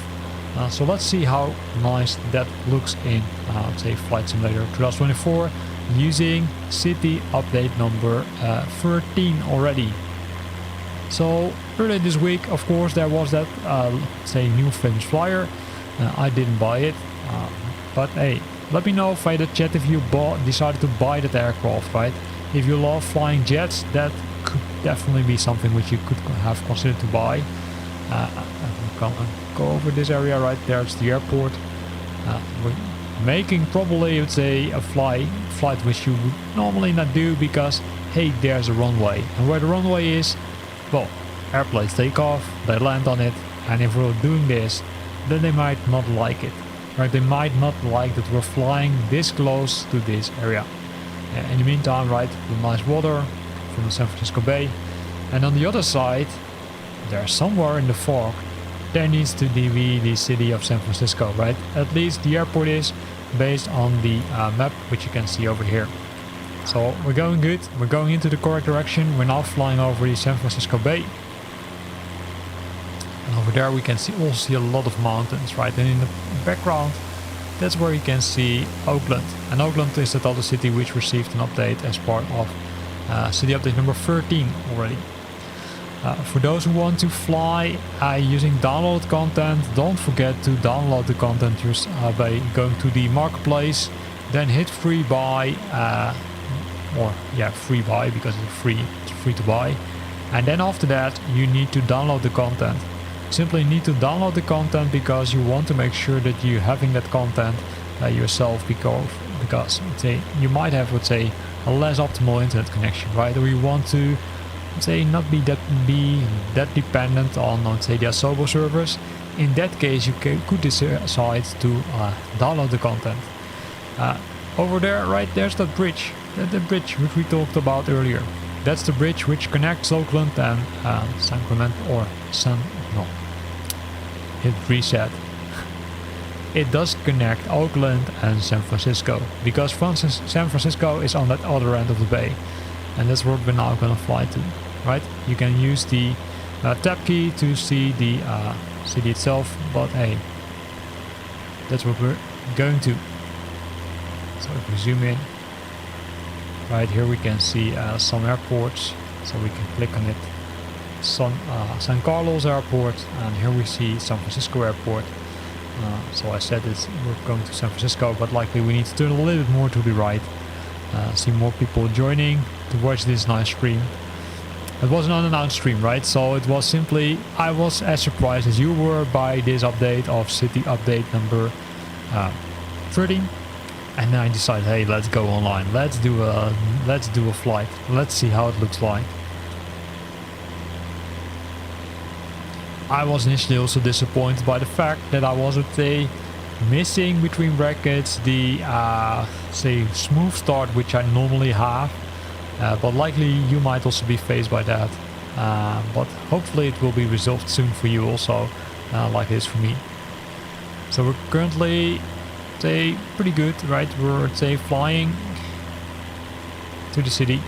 So let's see how nice that looks in, let's say, Flight Simulator 2024, using city update number 13 already. So earlier this week, of course, there was that, say, new famous flyer. I didn't buy it, but hey, let me know via the chat if you decided to buy that aircraft, right? If you love flying jets, that could definitely be something which you could have considered to buy. Go over this area right there, it's the airport. We're making probably, I would say, a flight which you would normally not do because, hey, there's a runway. And where the runway is, well, airplanes take off, they land on it, and if we're doing this, then they might not like it. Right? They might not like that we're flying this close to this area. In the meantime, right, the nice water from the San Francisco Bay. And on the other side, there's somewhere in the fog, there needs to be the city of San Francisco, right? At least the airport is, based on the map, which you can see over here. So we're going good, we're going into the correct direction. We're now flying over the San Francisco Bay. And over there we can also see a lot of mountains, right? And in the background, that's where you can see Oakland. And Oakland is that other city which received an update as part of city update number 13 already. For those who want to fly using download content, don't forget to download the content by going to the marketplace, then hit free buy, free buy because it's free to buy. And then after that you need to download the content. Simply need to download the content because you want to make sure that you're having that content yourself, because say you might have, let's say, a less optimal internet connection, right? Or you want to say not be that dependent on, let's say, the Asobo servers. In that case, you could decide to download the content. Over there, right, there's that bridge, the bridge which we talked about earlier. That's the bridge which connects Oakland and Sacramento, or hit reset. It does connect Oakland and San Francisco, because San Francisco is on that other end of the bay, and that's what we're now gonna fly to, right? You can use the tab key to see the city itself, but hey, that's what we're going to. So if we zoom in, right here we can see some airports, so we can click on it. San Carlos Airport, and here we see San Francisco Airport. So I said we're going to San Francisco, but likely we need to turn a little bit more to the right. See more people joining to watch this nice stream. It was an unannounced stream, right? So it was simply, I was as surprised as you were by this update of city update number 13. And then I decided, hey, let's go online. Let's do a flight. Let's see how it looks like. I was initially also disappointed by the fact that I was, missing between brackets the say smooth start which I normally have, but likely you might also be faced by that. but hopefully it will be resolved soon for you also, like it is for me. So we're currently, say, pretty good, right? We're, say, flying to the city.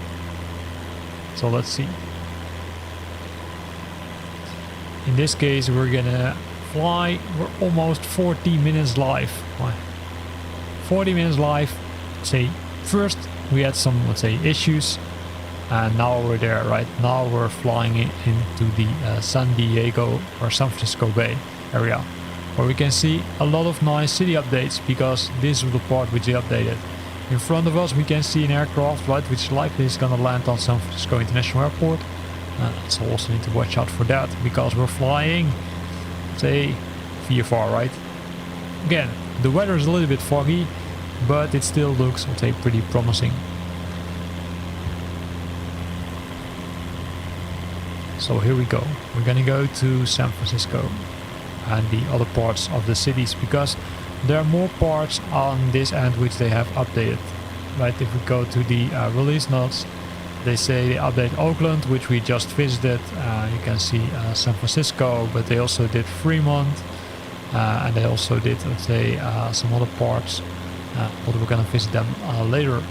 So let's see. In this case, we're gonna fly. We're almost 40 minutes live. 40 minutes live. Say, first we had some, let's say, issues, and now we're there, right? Now we're flying into the San Diego or San Francisco Bay area, where we can see a lot of nice city updates, because this is the part which they updated. In front of us we can see an aircraft, right, which likely is gonna land on San Francisco International Airport. So also need to watch out for that, because we're flying, say, VFR, right? Again, the weather is a little bit foggy, but it still looks, I'll say, pretty promising. So here we go. We're gonna go to San Francisco and the other parts of the cities, because there are more parts on this end which they have updated, right? If we go to the release notes, they say they update Oakland, which we just visited. You can see San Francisco, but they also did Fremont, and they also did, let's say, some other parts, but we're gonna visit them later.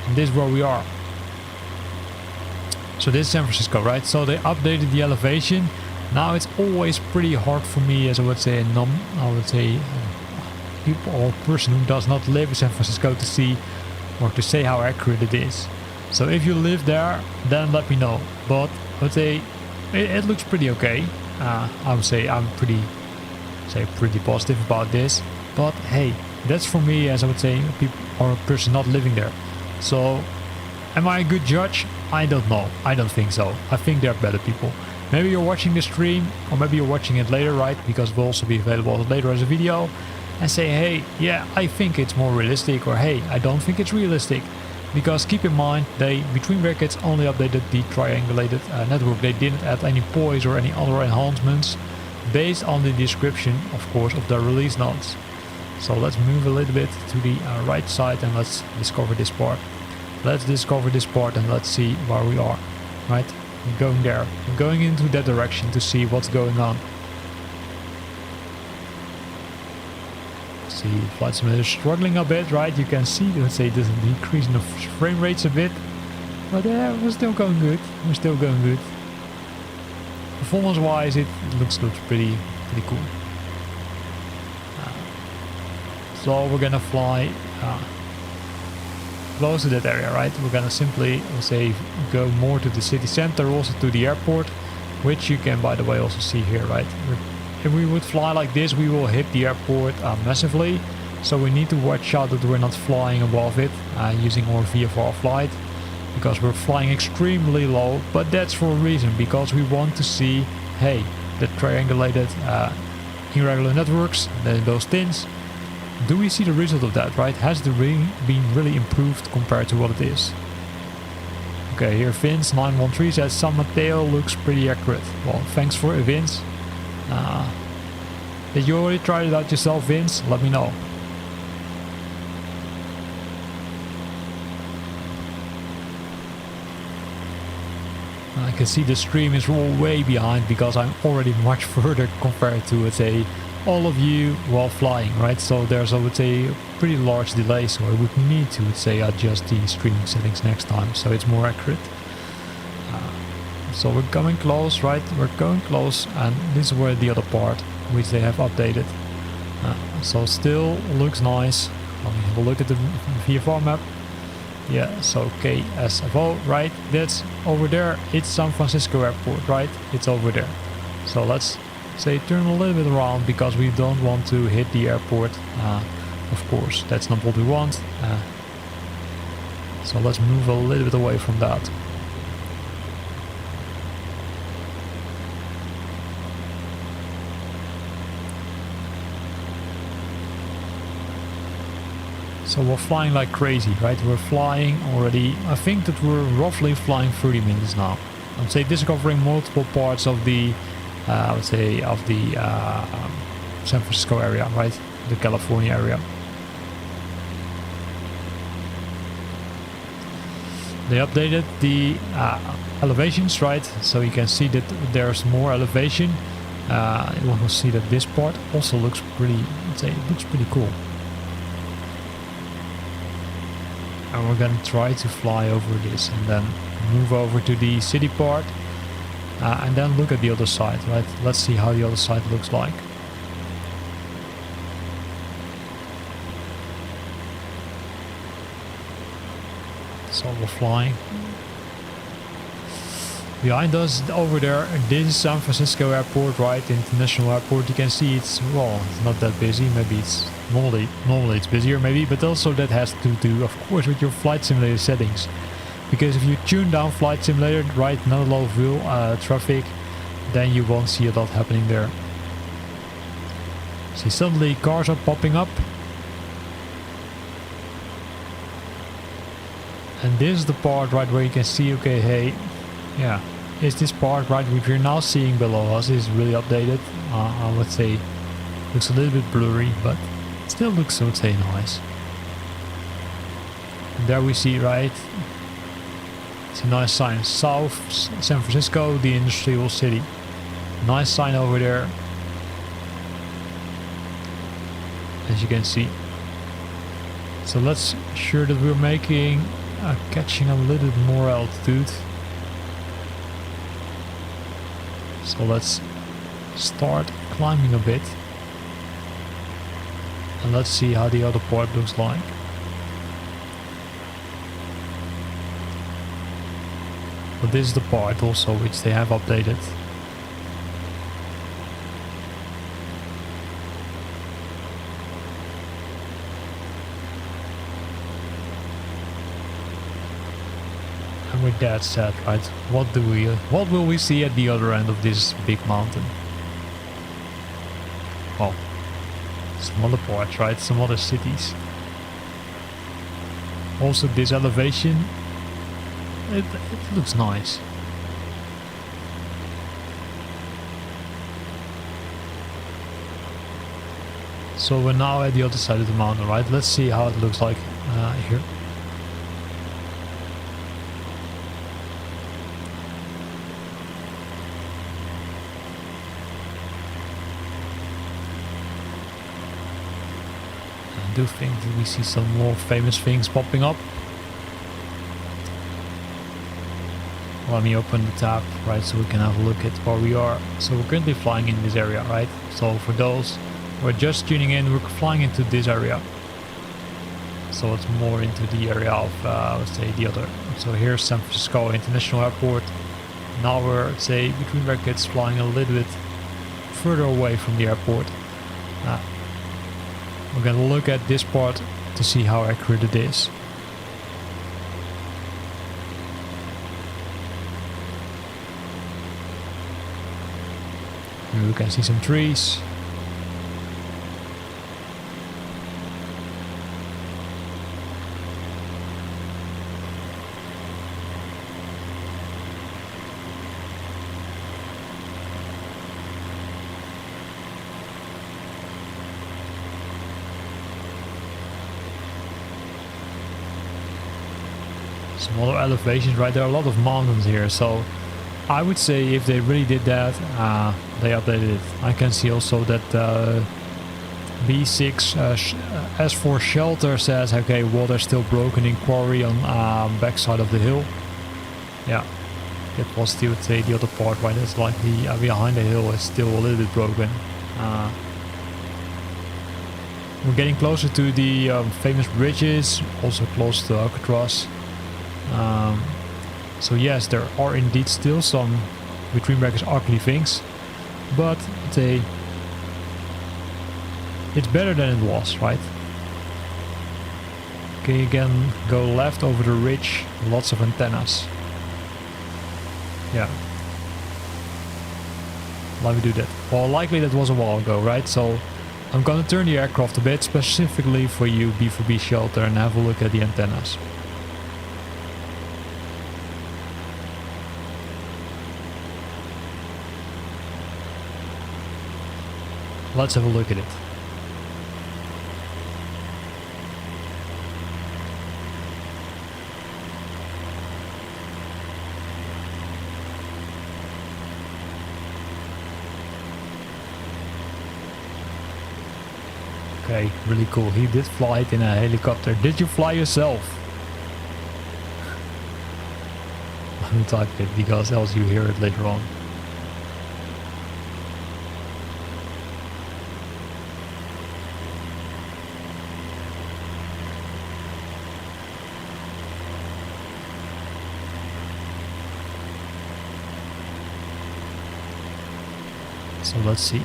And this is where we are. So this is San Francisco, right? So they updated the elevation. Now it's always pretty hard for me, as I would say, people or person who does not live in San Francisco to see or to say how accurate it is. So if you live there, then let me know. But I would say it looks pretty okay. I would say I'm pretty positive about this. But hey, that's for me, as I would say, people or a person not living there. So am I a good judge? I don't know. I don't think so. I think there are better people. Maybe you're watching the stream, or maybe you're watching it later, right? Because it will also be available later as a video. And say, hey, yeah, I think it's more realistic, or hey, I don't think it's realistic. Because keep in mind, they, between brackets, only updated the triangulated network. They didn't add any poise or any other enhancements based on the description, of course, of the release notes. So let's move a little bit to the right side and let's discover this part. Let's discover this part and let's see where we are, right? We're going there. We're going into that direction to see what's going on. See, Flight Simulator is struggling a bit, right? You can see, let's say, there's a decrease in the frame rates a bit. But we're still going good. We're still going good. Performance-wise, it looks pretty cool. So we're gonna fly close to that area, right? We're gonna simply, let's say, go more to the city center, also to the airport, which you can, by the way, also see here, right? If we would fly like this, we will hit the airport massively. So we need to watch out that we're not flying above it using our VFR flight, because we're flying extremely low. But that's for a reason, because we want to see, hey, the triangulated irregular networks, those things. Do we see the result of that, right? Has the ring been really improved compared to what it is? Okay, here Vince 913 says San Mateo looks pretty accurate. Well, thanks for it, Vince. Did you already try it out yourself, Vince? Let me know. I can see the stream is all way behind because I'm already much further compared to, let's say, all of you while flying, right? So there's, I would say, a pretty large delay, so I would need to, let's say, adjust the streaming settings next time so it's more accurate. So we're coming close, right? We're going close, and this is where the other part which they have updated. So still looks nice. Let me have a look at the VFR map. Yeah, so KSFO, right? That's over there. It's San Francisco Airport, right? It's over there. So let's say turn a little bit around because we don't want to hit the airport. Of course, that's not what we want. So let's move a little bit away from that. So we're flying like crazy, right? We're flying already, I think that we're roughly flying 30 minutes now. I would say discovering multiple parts of the, I would say, of the San Francisco area, right? The California area. They updated the elevations, right? So you can see that there's more elevation. You will see that this part also looks pretty, let's say, it looks pretty cool. And we're gonna try to fly over this and then move over to the city part. And then look at the other side, right? Let's see how the other side looks like. So we're flying. Behind us over there, this is San Francisco airport, right? International airport. You can see it's, well, it's not that busy. Maybe it's normally it's busier maybe, but also that has to do, of course, with your flight simulator settings. Because if you tune down flight simulator, right, not a lot of real traffic, then you won't see a lot happening there. See, suddenly cars are popping up. And this is the part, right, where you can see, okay, hey, yeah, is this part, right, which we're now seeing below us is really updated. I would say looks a little bit blurry, but still looks, I would say, nice. And there we see, right, it's a nice sign, South San Francisco, the industrial city. Nice sign over there, as you can see. So let's sure that we're making catching a little bit more altitude. So let's start climbing a bit and let's see how the other part looks like. But this is the part also which they have updated. With that said, right, what will we see at the other end of this big mountain? Well, some other parts, right, some other cities. Also this elevation, it looks nice. So we're now at the other side of the mountain, right? Let's see how it looks like here. I do think that we see some more famous things popping up. Let me open the tab, right, so we can have a look at where we are. So we're currently flying in this area, right? So for those who are just tuning in, we're flying into this area. So it's more into the area of, let's say, the other. So here's San Francisco International Airport. Now we're, let's say, between brackets, flying a little bit further away from the airport. We're gonna look at this part to see how accurate it is. Here we can see some trees. Some other elevations, right? There are a lot of mountains here, so I would say if they really did that, they updated it. I can see also that B6 S4 shelter says, okay, water still broken in quarry on backside of the hill. Yeah, it was still, say, the other part, right? It's like the behind the hill is still a little bit broken. We're getting closer to the famous bridges, also close to Alcatraz. So yes, there are indeed still some, between brackets, ugly things, but it's better than it was, right? Okay, again, go left over the ridge, lots of antennas. Yeah. Let me do that. Well, likely that was a while ago, right? So I'm gonna turn the aircraft a bit, specifically for you, B4B shelter, and have a look at the antennas. Let's have a look at it. Okay, really cool. He did fly it in a helicopter. Did you fly yourself? I'm gonna type it because else you hear it later on. So let's see.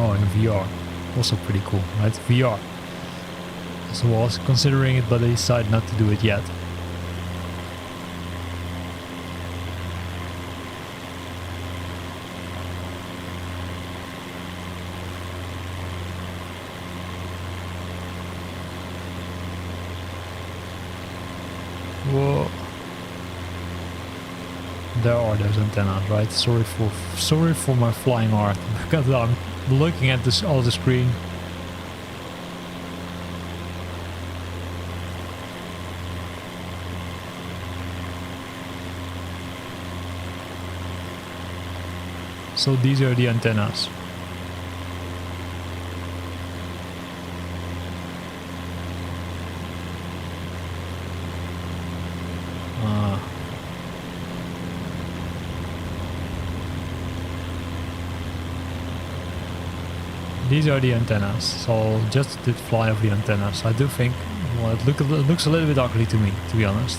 Oh, in VR. Also pretty cool, right? VR. So I was considering it, but I decided not to do it yet. Whoa. There are those antennas, right? Sorry for my flying art because I'm looking at this on the screen. So these are the antennas. These are the antennas, so just did fly over the antennas. I do think, well, it looks a little bit ugly to me, to be honest.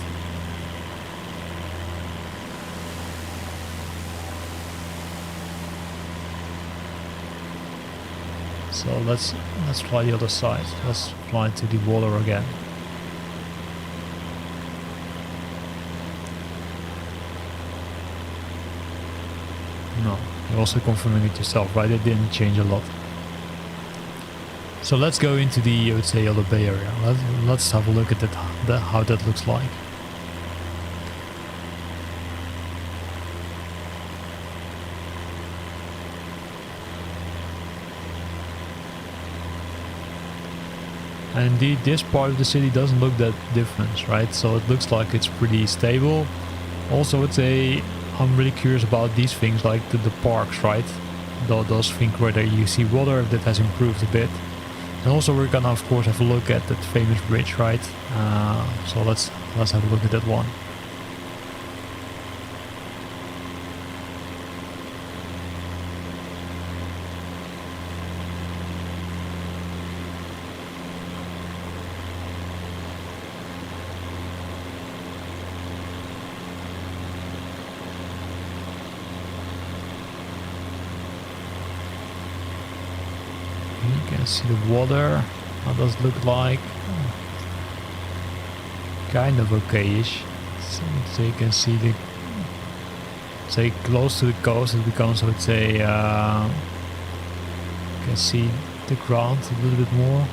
So let's try the other side. Let's fly to the water again. No, you're also confirming it yourself, right? It didn't change a lot. So let's go into the, I would say, other Bay Area. Let's have a look at that, how that looks like. And indeed, this part of the city doesn't look that different, right? So it looks like it's pretty stable. Also, I'm really curious about these things like the parks, right? Those things where you see water that has improved a bit. And also we're gonna of course have a look at that famous bridge, right? So let's have a look at that one. You can see the water. How does it look like? Kind of okay-ish. So you can see the, say, close to the coast it becomes, I would say, you can see the ground a little bit more.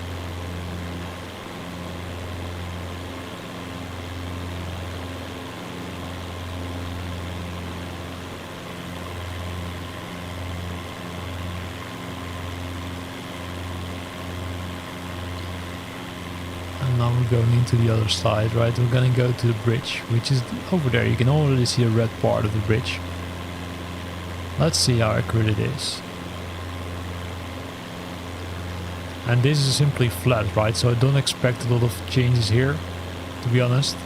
Now we're going into the other side, right? We're gonna go to the bridge, which is over there. You can already see the red part of the bridge. Let's see how accurate it is. And this is simply flat, right? So I don't expect a lot of changes here, to be honest.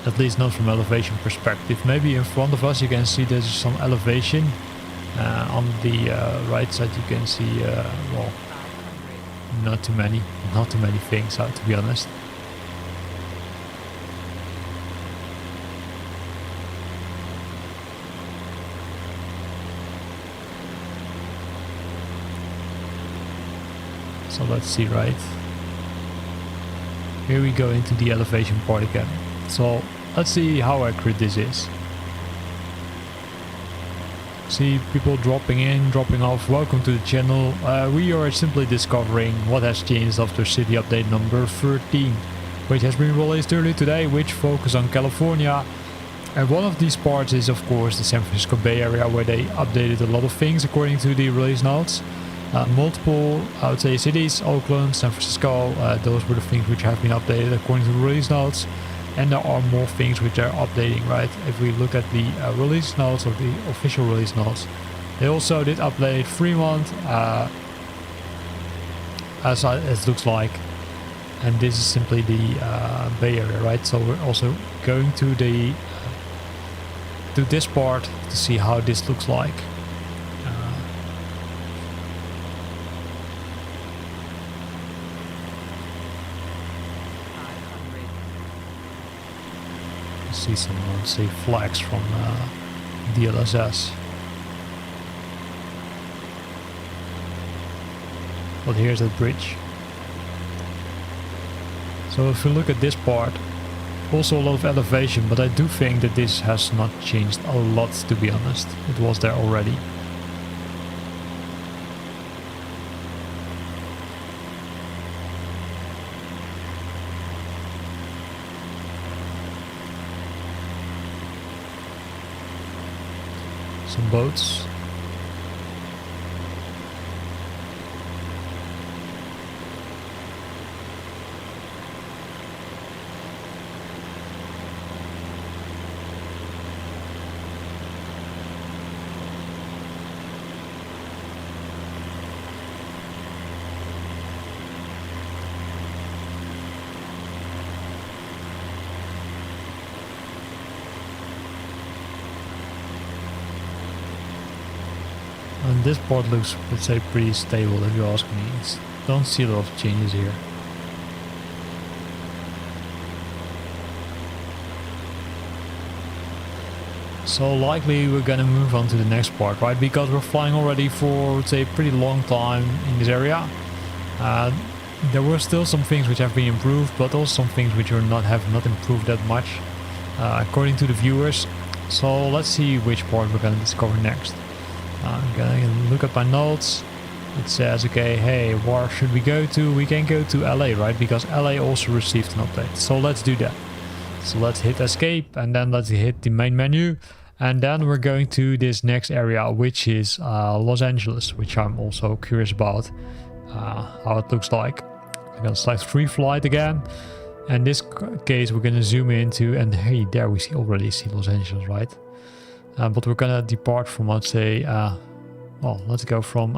At least not from elevation perspective. Maybe in front of us you can see there's some elevation. On the right side you can see, well, not too many things, to be honest. So let's see, right? Here we go into the elevation part again. So let's see how accurate this is. See people dropping in, dropping off. Welcome to the channel. We are simply discovering what has changed after city update number 13, which has been released earlier today, which focuses on California. And one of these parts is of course the San Francisco Bay Area, where they updated a lot of things according to the release notes. Multiple, I would say, cities, Oakland, San Francisco, those were the things which have been updated according to the release notes. and there are more things which are updating, right? If we look at the release notes or the official release notes, they also did update Fremont, as it looks like, and this is simply the Bay Area, right? So we're also going to the to this part to see how this looks like. See some, say, flags from DLSS. But here's the bridge. So if you look at this part, also a lot of elevation, but I do think that this has not changed a lot, to be honest. It was there already. Some boats. And this part looks, let's say, pretty stable if you ask me. Don't see a lot of changes here. So likely we're gonna move on to the next part, right? Because we're flying already for, let's say, a pretty long time in this area. There were still some things which have been improved, but also some things which have not improved that much, according to the viewers. So let's see which part we're gonna discover next. I'm gonna look at my notes. It says, okay, hey, where should we go to? We can go to LA, right? Because LA also received an update. So let's do that. So let's hit escape and then let's hit the main menu. And then we're going to this next area, which is Los Angeles, which I'm also curious about how it looks like. I'm gonna select free flight again. In this case, we're gonna zoom into, and hey, there we already see Los Angeles, right? But we're gonna depart from, let's say, well, let's go from,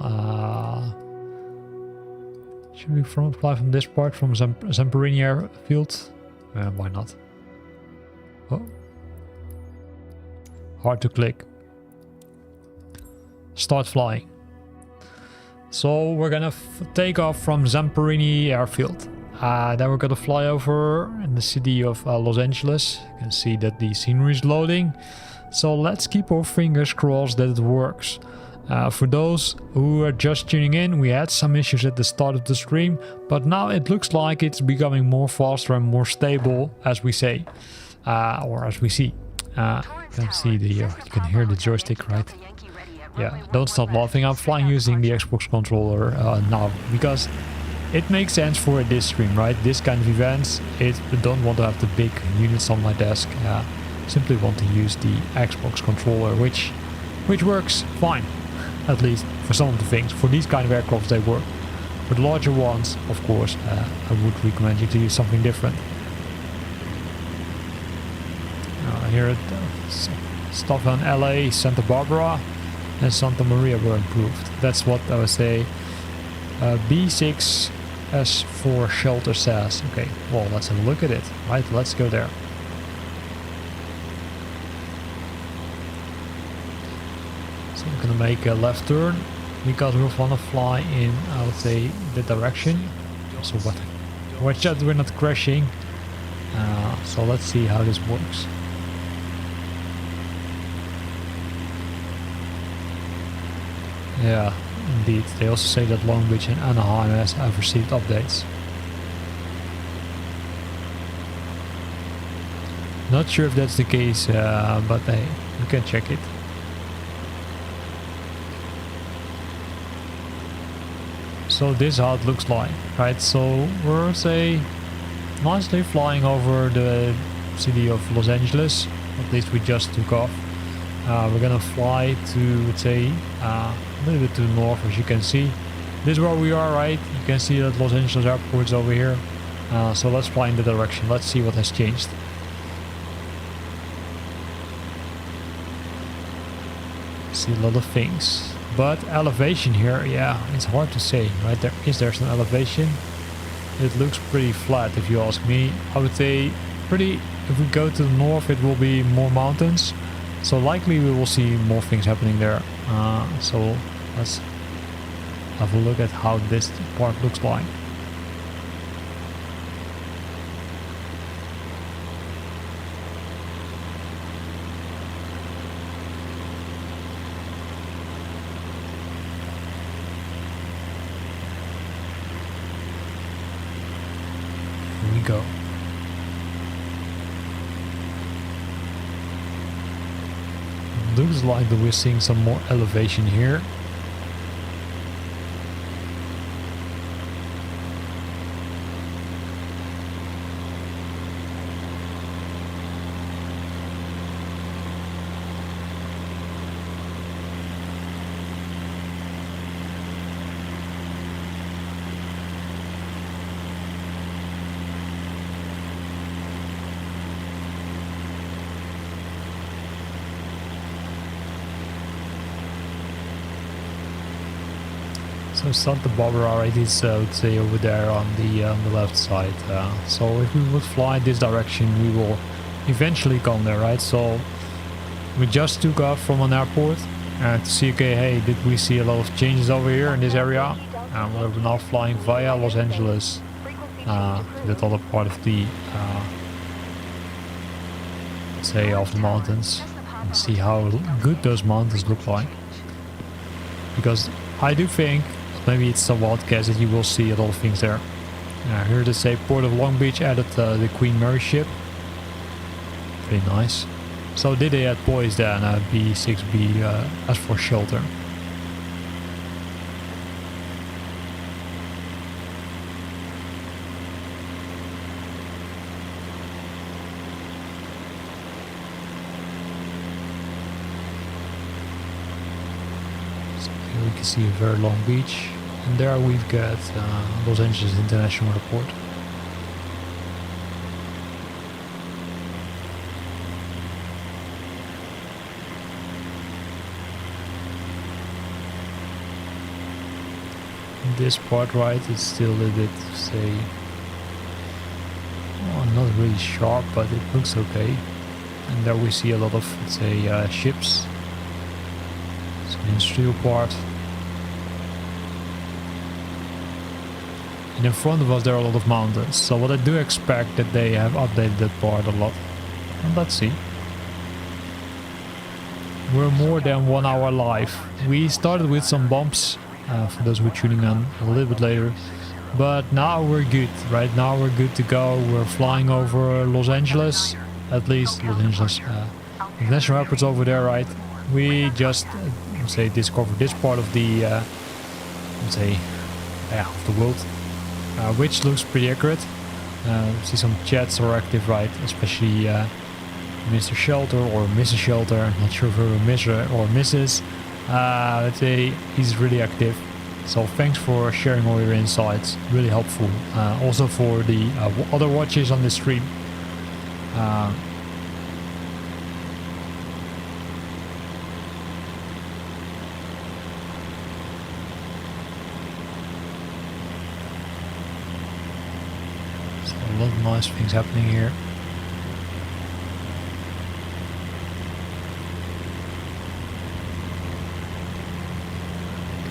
should we fly from this part, from Zamperini Airfield? Why not? Oh. Hard to click. Start flying. So we're gonna take off from Zamperini Airfield. Then we're gonna fly over in the city of Los Angeles. You can see that the scenery is loading. So let's keep our fingers crossed that it works. For those who are just tuning in, we had some issues at the start of the stream, but now it looks like it's becoming more faster and more stable, as we say, or as we see. You can see the, you can hear the joystick, right? Yeah, don't stop laughing. I'm flying using the Xbox controller now because it makes sense for this stream, right? This kind of events, I don't want to have the big units on my desk. Simply want to use the Xbox controller, which works fine, at least for some of the things. For these kind of aircraft they work. For the larger ones, of course, I would recommend you to use something different. Here stuff on LA, Santa Barbara and Santa Maria were improved. That's what I would say B6S4 shelter says. Okay, well, let's have a look at it, right? Let's go there. So I'm gonna make a left turn because we want to fly in, I would say, the direction. So watch out we're not crashing. So let's see how this works. Yeah, indeed. They also say that Long Beach and Anaheim have received updates. Not sure if that's the case, but hey, you can check it. So this is how it looks like, right? So we're, say, nicely flying over the city of Los Angeles. At least we just took off. We're gonna fly to, let's say, a little bit to the north, as you can see. This is where we are, right? You can see that Los Angeles airport is over here. So let's fly in the direction. Let's see what has changed. See a lot of things. But elevation here, yeah, it's hard to say, right? There's an elevation. It looks pretty flat if you ask me. I would say if we go to the north it will be more mountains. So likely we will see more things happening there. So let's have a look at how this part looks like. Go. Looks like that we're seeing some more elevation here. So Santa Barbara right is I would say over there on the left side. So if we would fly this direction we will eventually come there, right? So we just took off from an airport to see, okay, hey, did we see a lot of changes over here in this area? We're now flying via Los Angeles to that other part of the say of the mountains, and see how good those mountains look like. Because I do think, maybe it's a wild guess, that you will see a lot of things there. Here they say Port of Long Beach added the Queen Mary ship. Pretty nice. So did they add boys there, and B6B as for shelter. You can see a very long beach, and there we've got Los Angeles International Airport. This part right is still a little bit, say, not really sharp, but it looks okay. And there we see a lot of, let's say, ships. It's an industrial part. And in front of us there are a lot of mountains. So what I do expect that they have updated that part a lot. And let's see. We're more than 1 hour live. We started with some bumps, for those who are tuning in a little bit later. But now we're good, right? Now we're good to go. We're flying over Los Angeles, at least Los Angeles International Airport's over there, right? We just, say, discovered this part of the, let's say, of the world, which looks pretty accurate. See some chats are active, right? Especially Mr. Shelter or Mrs. Shelter. I'm not sure if we're Mr. or Mrs. Let's say he's really active. So thanks for sharing all your insights, really helpful. Also for the other watchers on the stream. So a lot of nice things happening here.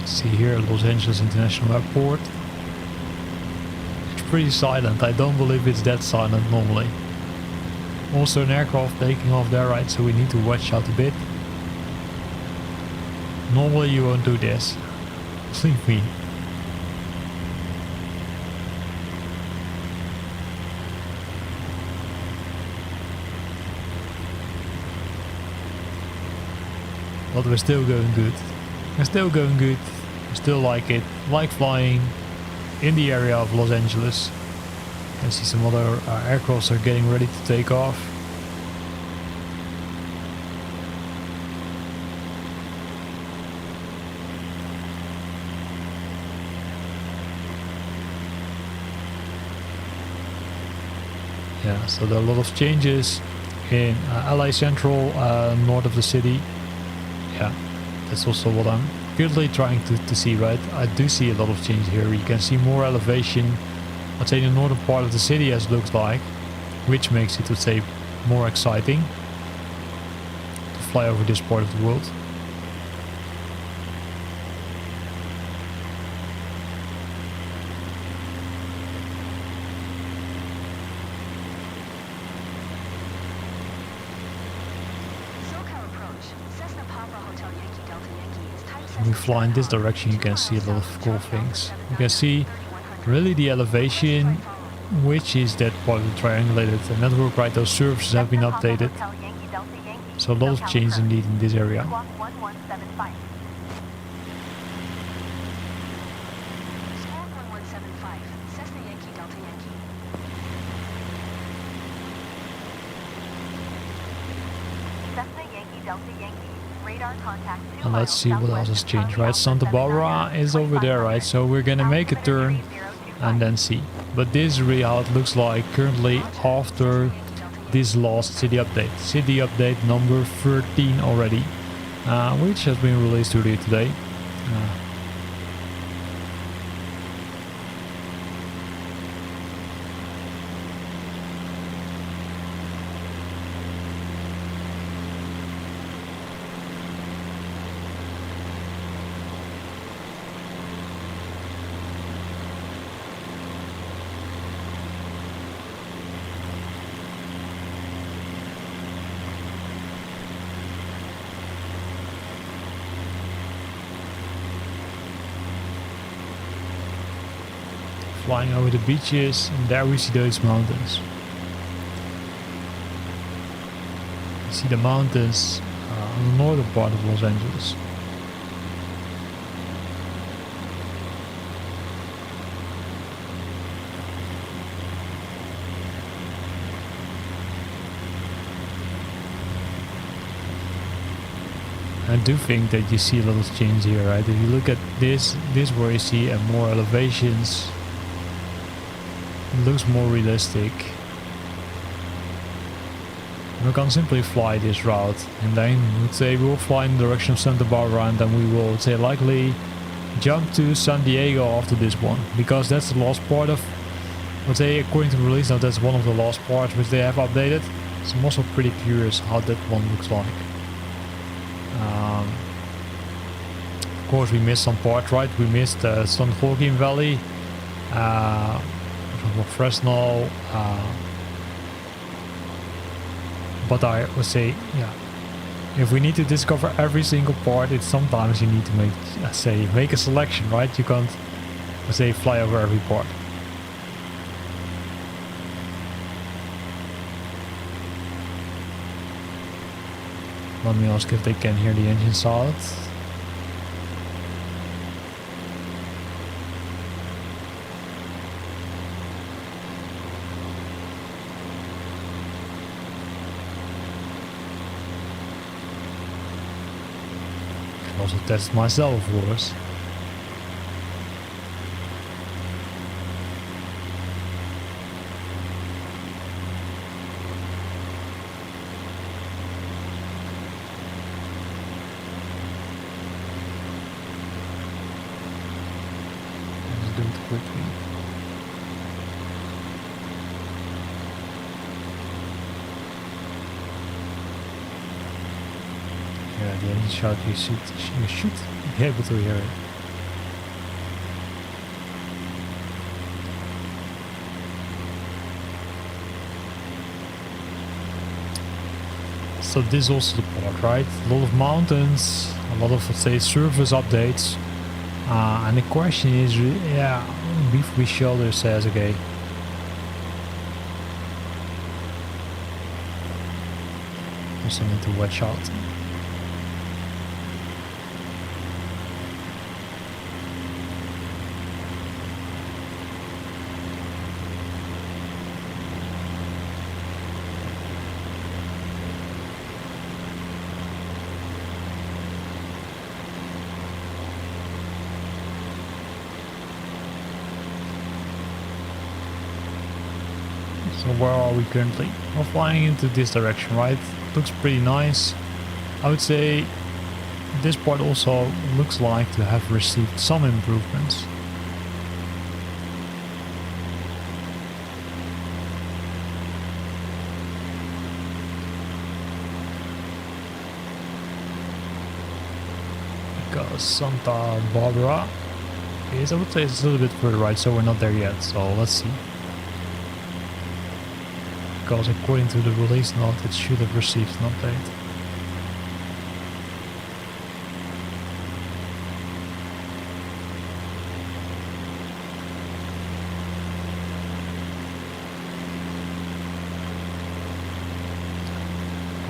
See here Los Angeles International Airport. It's pretty silent. I don't believe it's that silent normally. Also an aircraft taking off there, right? So we need to watch out a bit. Normally you won't do this. Believe me. But we're still going good. We're still going good. Still like it, like flying in the area of Los Angeles. I see some other aircrafts are getting ready to take off. Yeah, so there are a lot of changes in LA Central, north of the city. Yeah. That's also what I'm currently trying to see, right? I do see a lot of change here. You can see more elevation, I'd say, in the northern part of the city, as it looks like, which makes it, let's say, more exciting to fly over this part of the world. When we fly in this direction, you can see a lot of cool things. You can see really the elevation, which is that part of the triangulated network, right? Those services have been updated. So a lot of change indeed in this area. And let's see what else has changed, right? Santa Barbara is over there, right? So we're gonna make a turn and then see. But this is really how it looks like currently after this last city update. City update number 13 already, which has been released earlier today. Flying over the beaches, and there we see those mountains. You see the mountains on the northern part of Los Angeles. I do think that you see a lot of change here, right? If you look at this where you see more elevations, it looks more realistic. We can simply fly this route, and then let's say we'll fly in the direction of Santa Barbara, and then we will, let's say, likely jump to San Diego after this one, because that's the last part of, let's say, according to the release note, that's one of the last parts which they have updated. So I'm also pretty curious how that one looks like. Of course, we missed some part, right? We missed San Joaquin Valley, Fresno, but I would say, yeah, if we need to discover every single part, it's sometimes you need to make a selection, right? You can't, let's say, fly over every part. Let me ask if they can hear the engine sound. Also test myself, of course. Let's do it quickly. Yeah, the engine shout, you should be able to hear it. So this is also the part, right? A lot of mountains, a lot of, let's say, service updates. And the question is, yeah, Beef Shoulder says, okay. Also need to watch out. So where are we currently? We're flying into this direction, right? Looks pretty nice. I would say this part also looks like to have received some improvements. Because Santa Barbara is, I would say it's a little bit further right, so we're not there yet, so let's see. Because according to the release note, it should have received an update.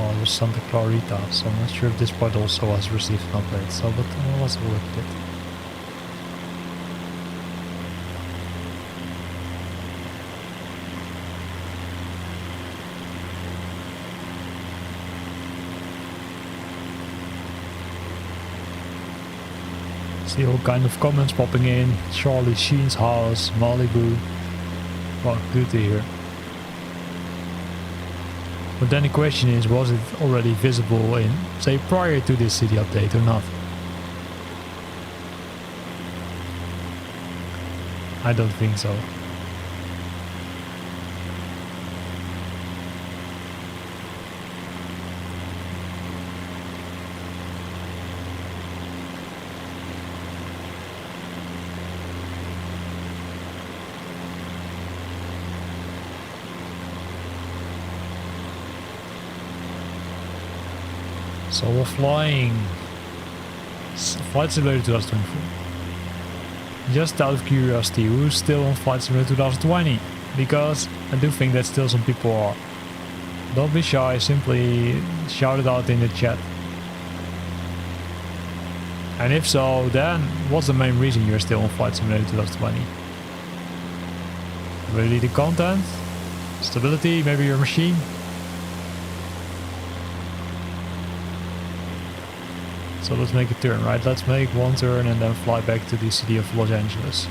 Oh, there's Santa Clarita, so I'm not sure if this part also has received an update, so but let's have a look at it. See all kind of comments popping in. Charlie Sheen's house, Malibu. Well, good to hear. But then the question is, was it already visible in, say, prior to this city update or not? I don't think so. So we're flying Flight Simulator 2024. Just out of curiosity, who's still on Flight Simulator 2020? Because I do think that still some people are. Don't be shy, simply shout it out in the chat. And if so, then what's the main reason you're still on Flight Simulator 2020? Really the content? Stability? Maybe your machine? So let's make a turn, right? Let's make one turn and then fly back to the city of Los Angeles.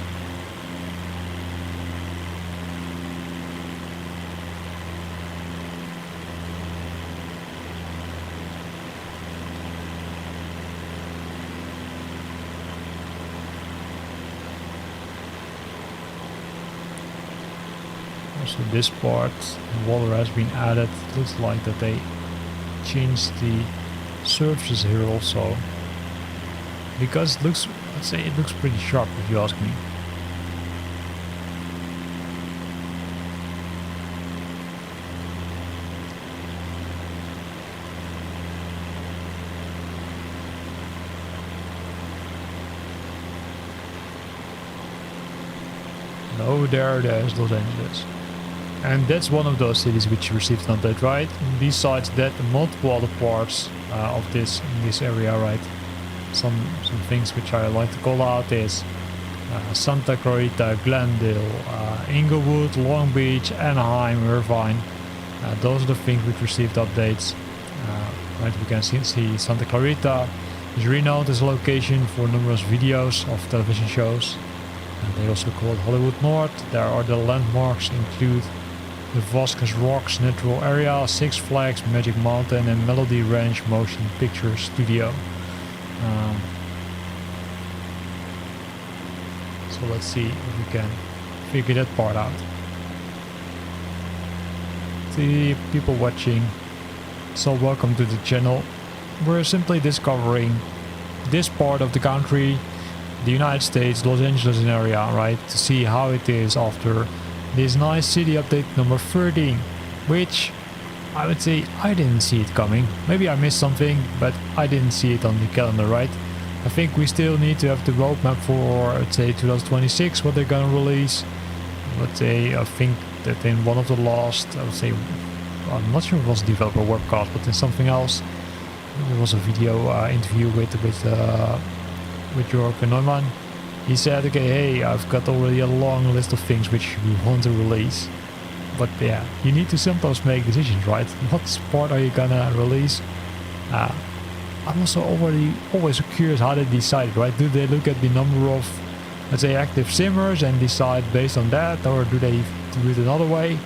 Also this part, water has been added. It looks like that they changed the surfaces here also, because it looks, let's say it looks pretty sharp if you ask me. And over there's Los Angeles. And that's one of those cities which received an update, right? Besides that, multiple other parts of this area, right? Some things which I like to call out is Santa Clarita, Glendale, Inglewood, Long Beach, Anaheim, Irvine. Those are the things which received updates. Right, we can see Santa Clarita is renowned as a location for numerous videos of television shows. And they also call it Hollywood North. There are the landmarks include the Vasquez Rocks Natural Area, Six Flags, Magic Mountain and Melody Ranch Motion Picture Studio. So let's see if we can figure that part out. The people watching, so welcome to the channel. We're simply discovering this part of the country, the United States, Los Angeles area, right, to see how it is after this nice city update number 13, which I would say I didn't see it coming. Maybe I missed something, but I didn't see it on the calendar, right? I think we still need to have the roadmap for, let's say, 2026, what they're gonna release. Let's say, I think that in one of the last, I would say, I'm not sure if it was a developer webcast, but in something else, there was a video interview with Jörg Neumann. He said, okay, hey, I've got already a long list of things which we want to release. But yeah, you need to sometimes make decisions, right? What part are you gonna release? I'm also always curious how they decide, right? Do they look at the number of, let's say, active simmers and decide based on that, or do they do it another way?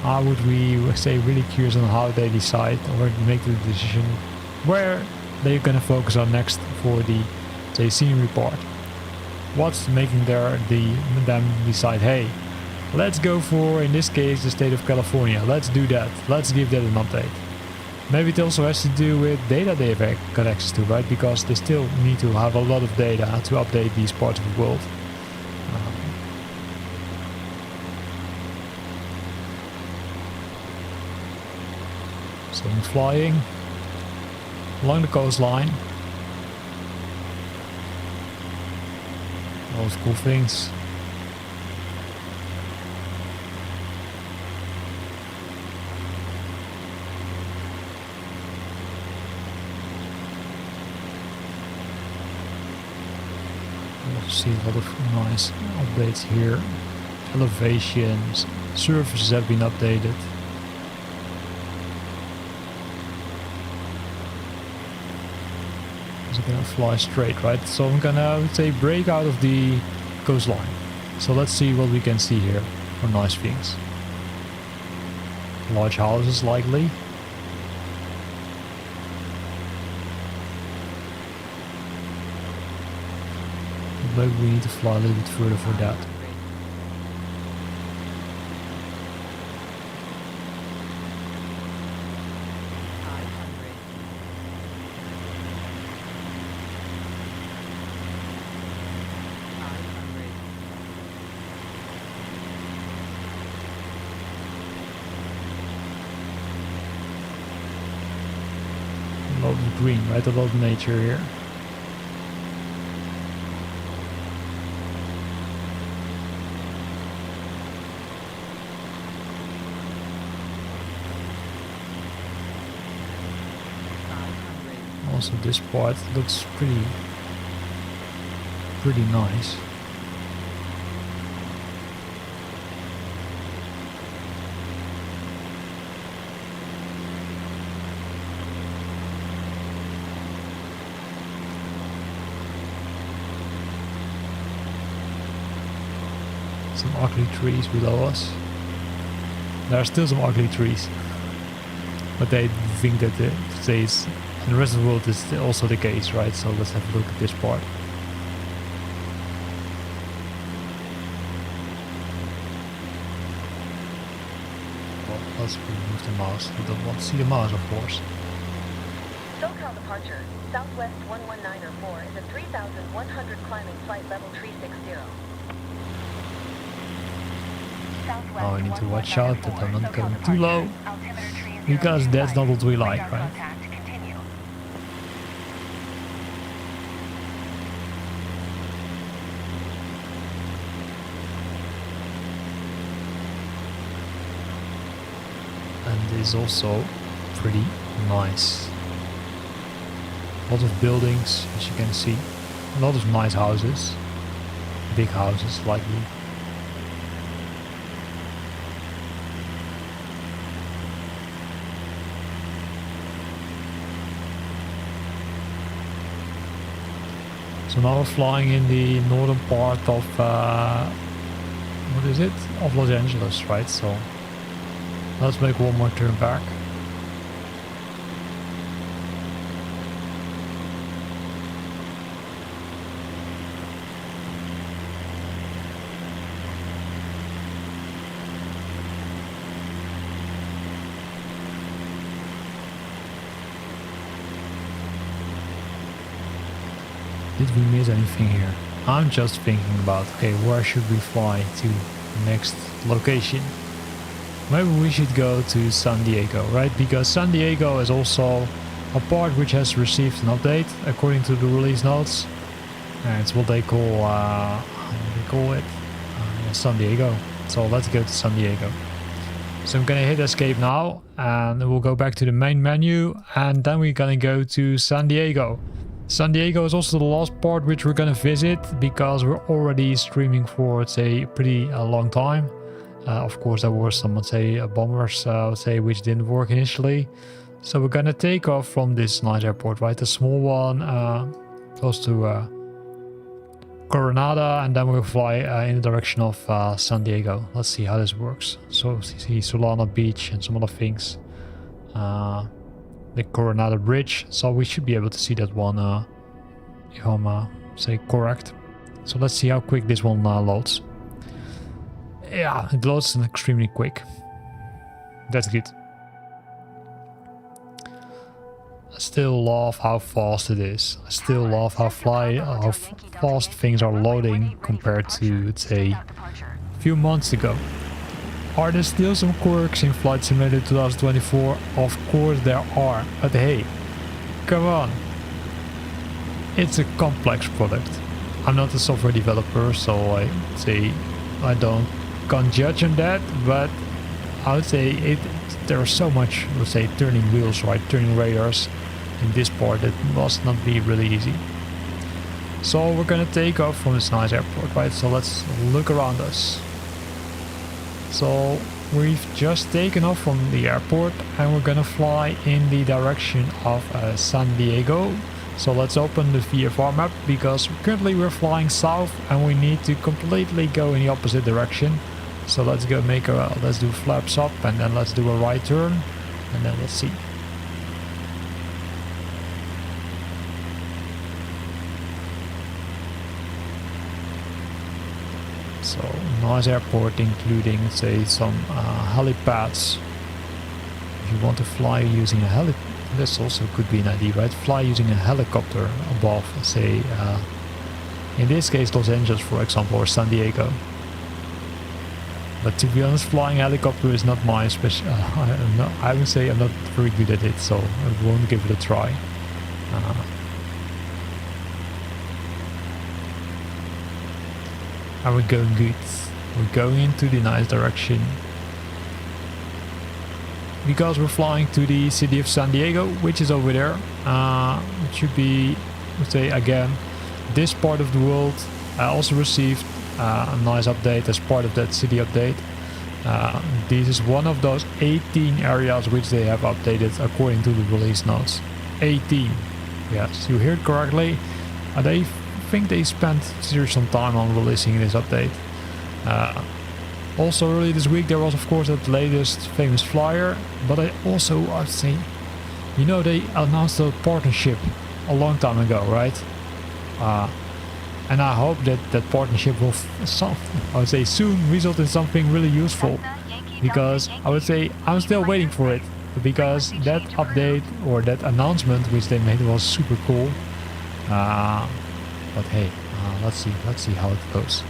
I would be, say, really curious on how they decide or make the decision where they're gonna focus on next for the, say, scenery part. What's making them decide, hey, let's go for, in this case, the state of California. Let's do that. Let's give that an update. Maybe it also has to do with data they have got access to, right? Because they still need to have a lot of data to update these parts of the world. So I'm flying along the coastline. All those cool things. See a lot of nice updates here. Elevations, surfaces have been updated. So I'm gonna fly straight, right? So I'm gonna, I would say, break out of the coastline. So let's see what we can see here for nice things. Large houses likely. Maybe we need to fly a little bit further for that. A lot of green, right? A lot of nature here. Also this part looks pretty nice. Some ugly trees below us. There are still some ugly trees, but they think that it stays. And the rest of the world is also the case, right? So let's have a look at this part. Well, let's remove the mouse. We don't want to see the mouse, of course. SoCal departure, Southwest 11904 is a 3,100 climbing flight level 360. Now I need to watch out that I'm not going too low, because that's not what we like, right? And it's also pretty nice. A lot of buildings, as you can see. A lot of nice houses. Big houses, likely. So now we're flying in the northern part of, what is it? Of Los Angeles, right? So let's make one more turn back. Did we miss anything here? I'm just thinking about, okay, where should we fly to next location? Maybe we should go to San Diego, right? Because San Diego is also a part which has received an update according to the release notes. It's what they call, how do they call it? San Diego. So let's go to San Diego. So I'm gonna hit escape now and we'll go back to the main menu and then we're gonna go to San Diego. San Diego is also the last part which we're gonna visit because we're already streaming for, let's say, pretty long time. Of course, there were some, let's say, bombers, let's say, which didn't work initially. So we're gonna take off from this nice airport, right? The small one, close to Coronado, and then we'll fly in the direction of San Diego. Let's see how this works. So see Solana Beach and some other things. the Coronado Bridge, so we should be able to see that one if I'm say correct. So let's see how quick this one loads. Yeah, it loads extremely quick. That's good. I still love how fast it is. I still love how fast things are loading compared to, let's say, a few months ago. Are there still some quirks in Flight Simulator 2024? Of course there are, but hey, come on. It's a complex product. I'm not a software developer, so I say I can't judge on that, but I would say there's so much, let's say, turning wheels, right, turning radars in this part that must not be really easy. So we're gonna take off from this nice airport, right? So let's look around us. So we've just taken off from the airport and we're gonna fly in the direction of San Diego. So let's open the VFR map because currently we're flying south and we need to completely go in the opposite direction. So let's go let's do flaps up and then let's do a right turn and then let's see. So nice airport, including, say, some helipads. If you want to fly using a helipad, this also could be an idea, right? Fly using a helicopter above, say, in this case Los Angeles, for example, or San Diego. But to be honest, flying a helicopter is not my special. I would say I'm not very good at it, so I won't give it a try. And we're going good. We're going into the nice direction. Because we're flying to the city of San Diego, which is over there. It should be, let's say, again, this part of the world also received a nice update as part of that city update. This is one of those 18 areas which they have updated according to the release notes. 18. Yes, you heard correctly. They think they spent some time on releasing this update. Also earlier this week there was of course that latest famous flyer, but I would say, you know, they announced a partnership a long time ago, right? And I hope that that partnership will I would say soon result in something really useful, because I would say I'm still waiting for it, because that update or that announcement which they made was super cool. But hey, let's see how it goes.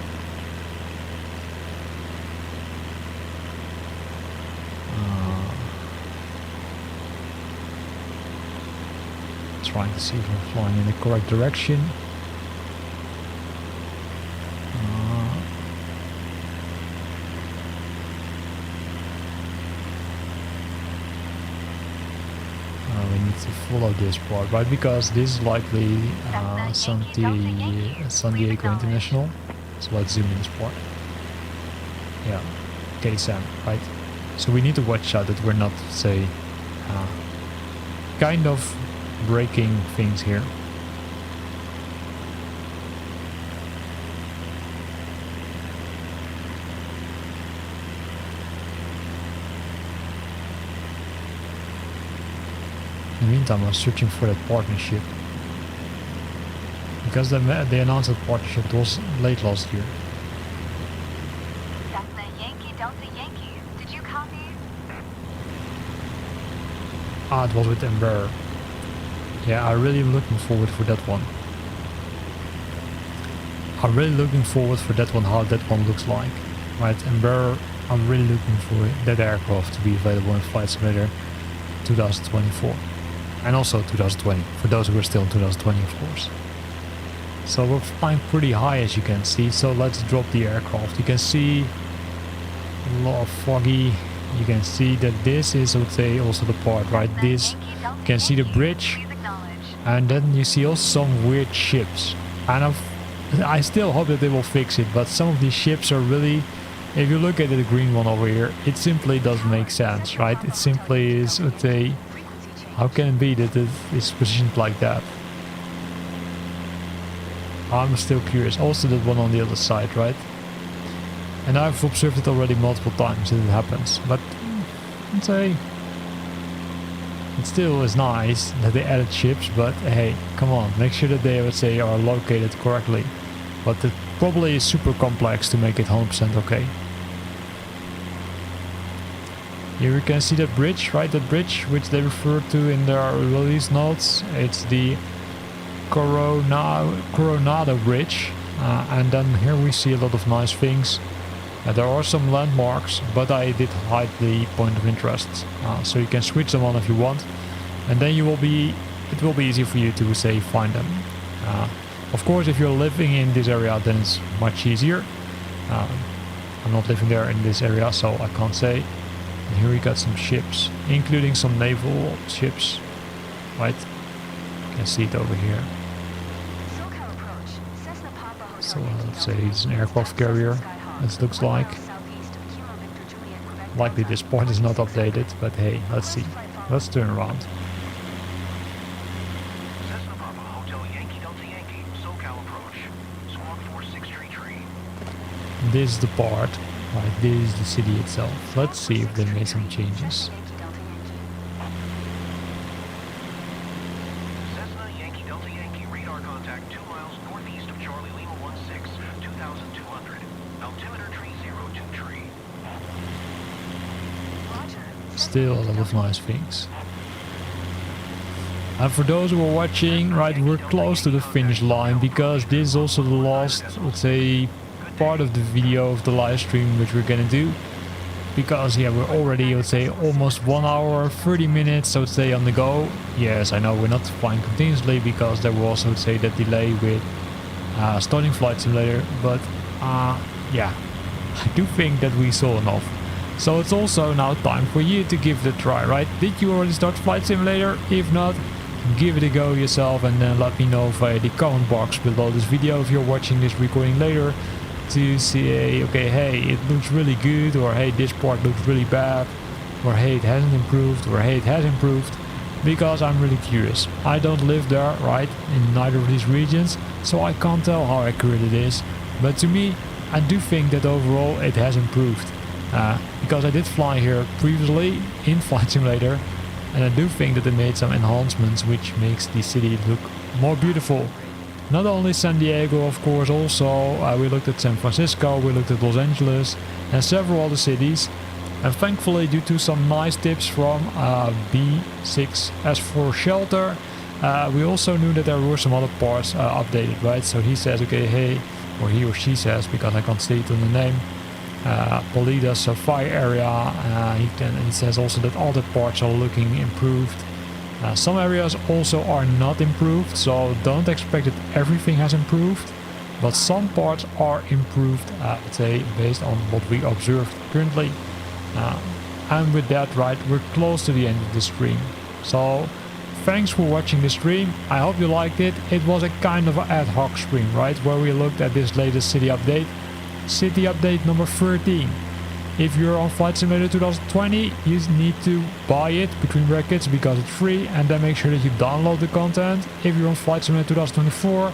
Trying to see if we're flying in the correct direction. We need to follow this part, right? Because this is likely San Diego International. So let's zoom in this part. Yeah, KSM, right? So we need to watch out that we're not, say, kind of breaking things here. In the meantime, I was searching for that partnership, because they announced that partnership was late last year. That's the Yankee Delta Yankee. Did you copy? It was with Embraer. Yeah, I'm really looking forward for that one. I'm really looking forward for that one, how that one looks like. Right, Embraer, I'm really looking for that aircraft to be available in Flight Simulator 2024. And also 2020, for those who are still in 2020, of course. So we're flying pretty high, as you can see, so let's drop the aircraft. You can see a lot of foggy. You can see that this is, I would say, also the part, right? This, you can see the bridge. And then you see also some weird ships. And I still hope that they will fix it, but some of these ships are really, if you look at the green one over here, it simply doesn't make sense, right? It simply is, let's say, how can it be that it is positioned like that? I'm still curious. Also that one on the other side, right? And I've observed it already multiple times that it happens. But let's say, It still is nice that they added ships, but hey, come on, make sure that they, I would say, are located correctly. But it probably is super complex to make it 100% okay. Here you can see that bridge, right? That bridge which they refer to in their release notes. It's the Coronado Bridge. And then here we see a lot of nice things. There are some landmarks, but I did hide the point of interest. So you can switch them on if you want. And then it will be easy for you to say find them. Of course, if you're living in this area, then it's much easier. I'm not living there in this area, so I can't say. And here we got some ships, including some naval ships, right? You can see it over here. So let's say it's an aircraft carrier, as looks like. Likely this point is not updated, but hey, let's see. Let's turn around. This is the part, right? This is the city itself. Let's see if they made some changes. Still a lot of nice things. And for those who are watching, right, we're close to the finish line, because this is also the last, let's say, part of the video of the live stream which we're gonna do. Because yeah, we're already, let's say, almost 1 hour 30 minutes, I would say, on the go. Yes, I know we're not flying continuously because there will also, say, that delay with starting Flight Simulator, but yeah, I do think that we saw enough. So it's also now time for you to give it a try, right? Did you already start Flight Simulator? If not, give it a go yourself and then let me know via the comment box below this video if you're watching this recording later, to say, okay, hey, it looks really good, or hey, this part looks really bad, or hey, it hasn't improved, or hey, it has improved, because I'm really curious. I don't live there, right, in neither of these regions, so I can't tell how accurate it is, but to me, I do think that overall it has improved. Because I did fly here previously in Flight Simulator, and I do think that they made some enhancements which makes the city look more beautiful. Not only San Diego, of course, also we looked at San Francisco, we looked at Los Angeles and several other cities. And thankfully, due to some nice tips from B6S for Shelter, we also knew that there were some other parts updated, right? So he says, okay, hey, or he or she says, because I can't see it on the name, Polida's fire area. He says also that other parts are looking improved. Some areas also are not improved, so don't expect that everything has improved, but some parts are improved, let's say, based on what we observed currently. And with that, right, we're close to the end of the stream. So thanks for watching the stream. I hope you liked it. It was a kind of an ad hoc stream, right, where we looked at this latest city update. City update number 13. If you're on Flight Simulator 2020, you need to buy it, between brackets, because it's free, and then make sure that you download the content. If you're on Flight Simulator 2024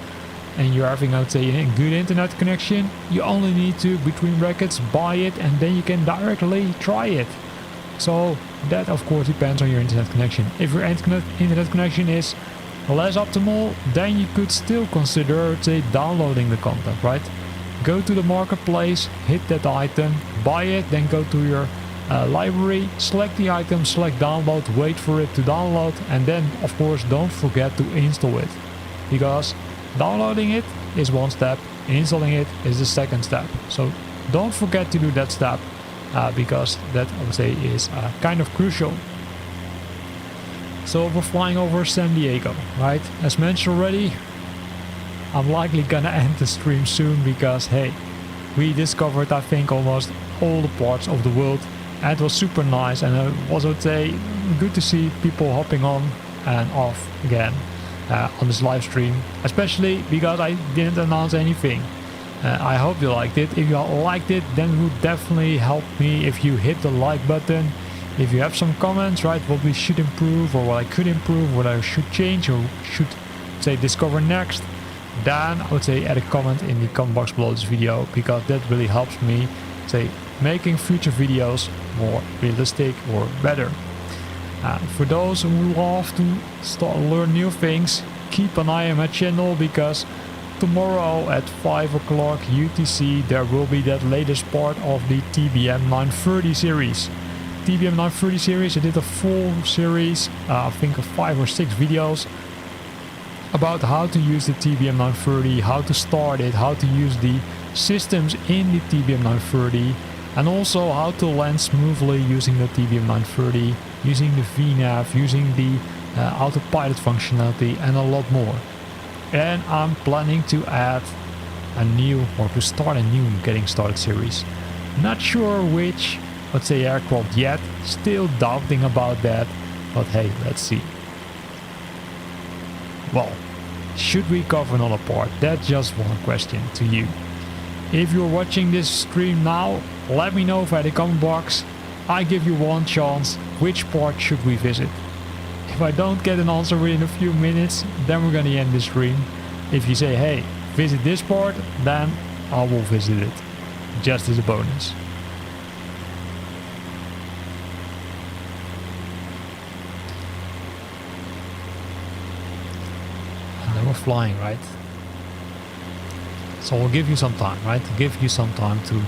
and you're having, I would say, a good internet connection, you only need to, between brackets, buy it, and then you can directly try it. So that of course depends on your internet connection. If your internet connection is less optimal, then you could still consider, say, downloading the content, right? Go to the marketplace, hit that item, buy it, then go to your library, select the item, select download, wait for it to download, and then of course don't forget to install it, because downloading it is one step, installing it is the second step. So don't forget to do that step, because that, I would say, is kind of crucial. So we're flying over San Diego, right? As mentioned already, I'm likely gonna end the stream soon, because hey, we discovered, I think, almost all the parts of the world, and it was super nice, and it was, I would say, good to see people hopping on and off again on this live stream, especially because I didn't announce anything. I hope you liked it. If you liked it, then it would definitely help me if you hit the like button. If you have some comments, right, what we should improve, or what I could improve, what I should change or should, say, discover next, then I would say add a comment in the comment box below this video, because that really helps me, say, making future videos more realistic or better. For those who love to learn new things, keep an eye on my channel, because tomorrow at 5 o'clock UTC there will be that latest part of the TBM 930 series. TBM 930 series, I did a full series, I think of 5 or 6 videos about how to use the TBM 930, how to start it, how to use the systems in the TBM 930, and also how to land smoothly using the TBM 930, using the VNAV, using the autopilot functionality, and a lot more. And I'm planning to add a new, or to start a new Getting Started series. Not sure which, let's say, aircraft yet, still doubting about that, but hey, let's see. Well, should we cover another part? That's just one question to you. If you're watching this stream now, let me know via the comment box. I give you one chance, which part should we visit? If I don't get an answer within a few minutes, then we're gonna end the stream. If you say, hey, visit this part, then I will visit it, just as a bonus. And then we're flying, right? So I'll give you some time, right? Give you some time to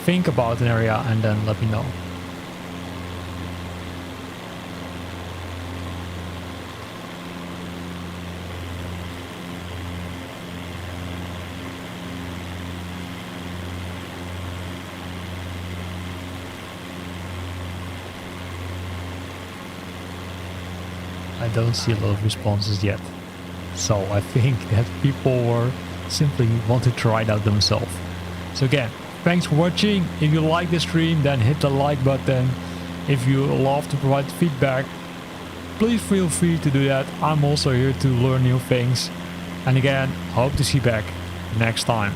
think about an area and then let me know. I don't see a lot of responses yet. So I think that people were simply want to try it out themselves. So again, thanks for watching. If you like the stream, then hit the like button. If you love to provide feedback, please feel free to do that. I'm also here to learn new things. And again, hope to see you back next time.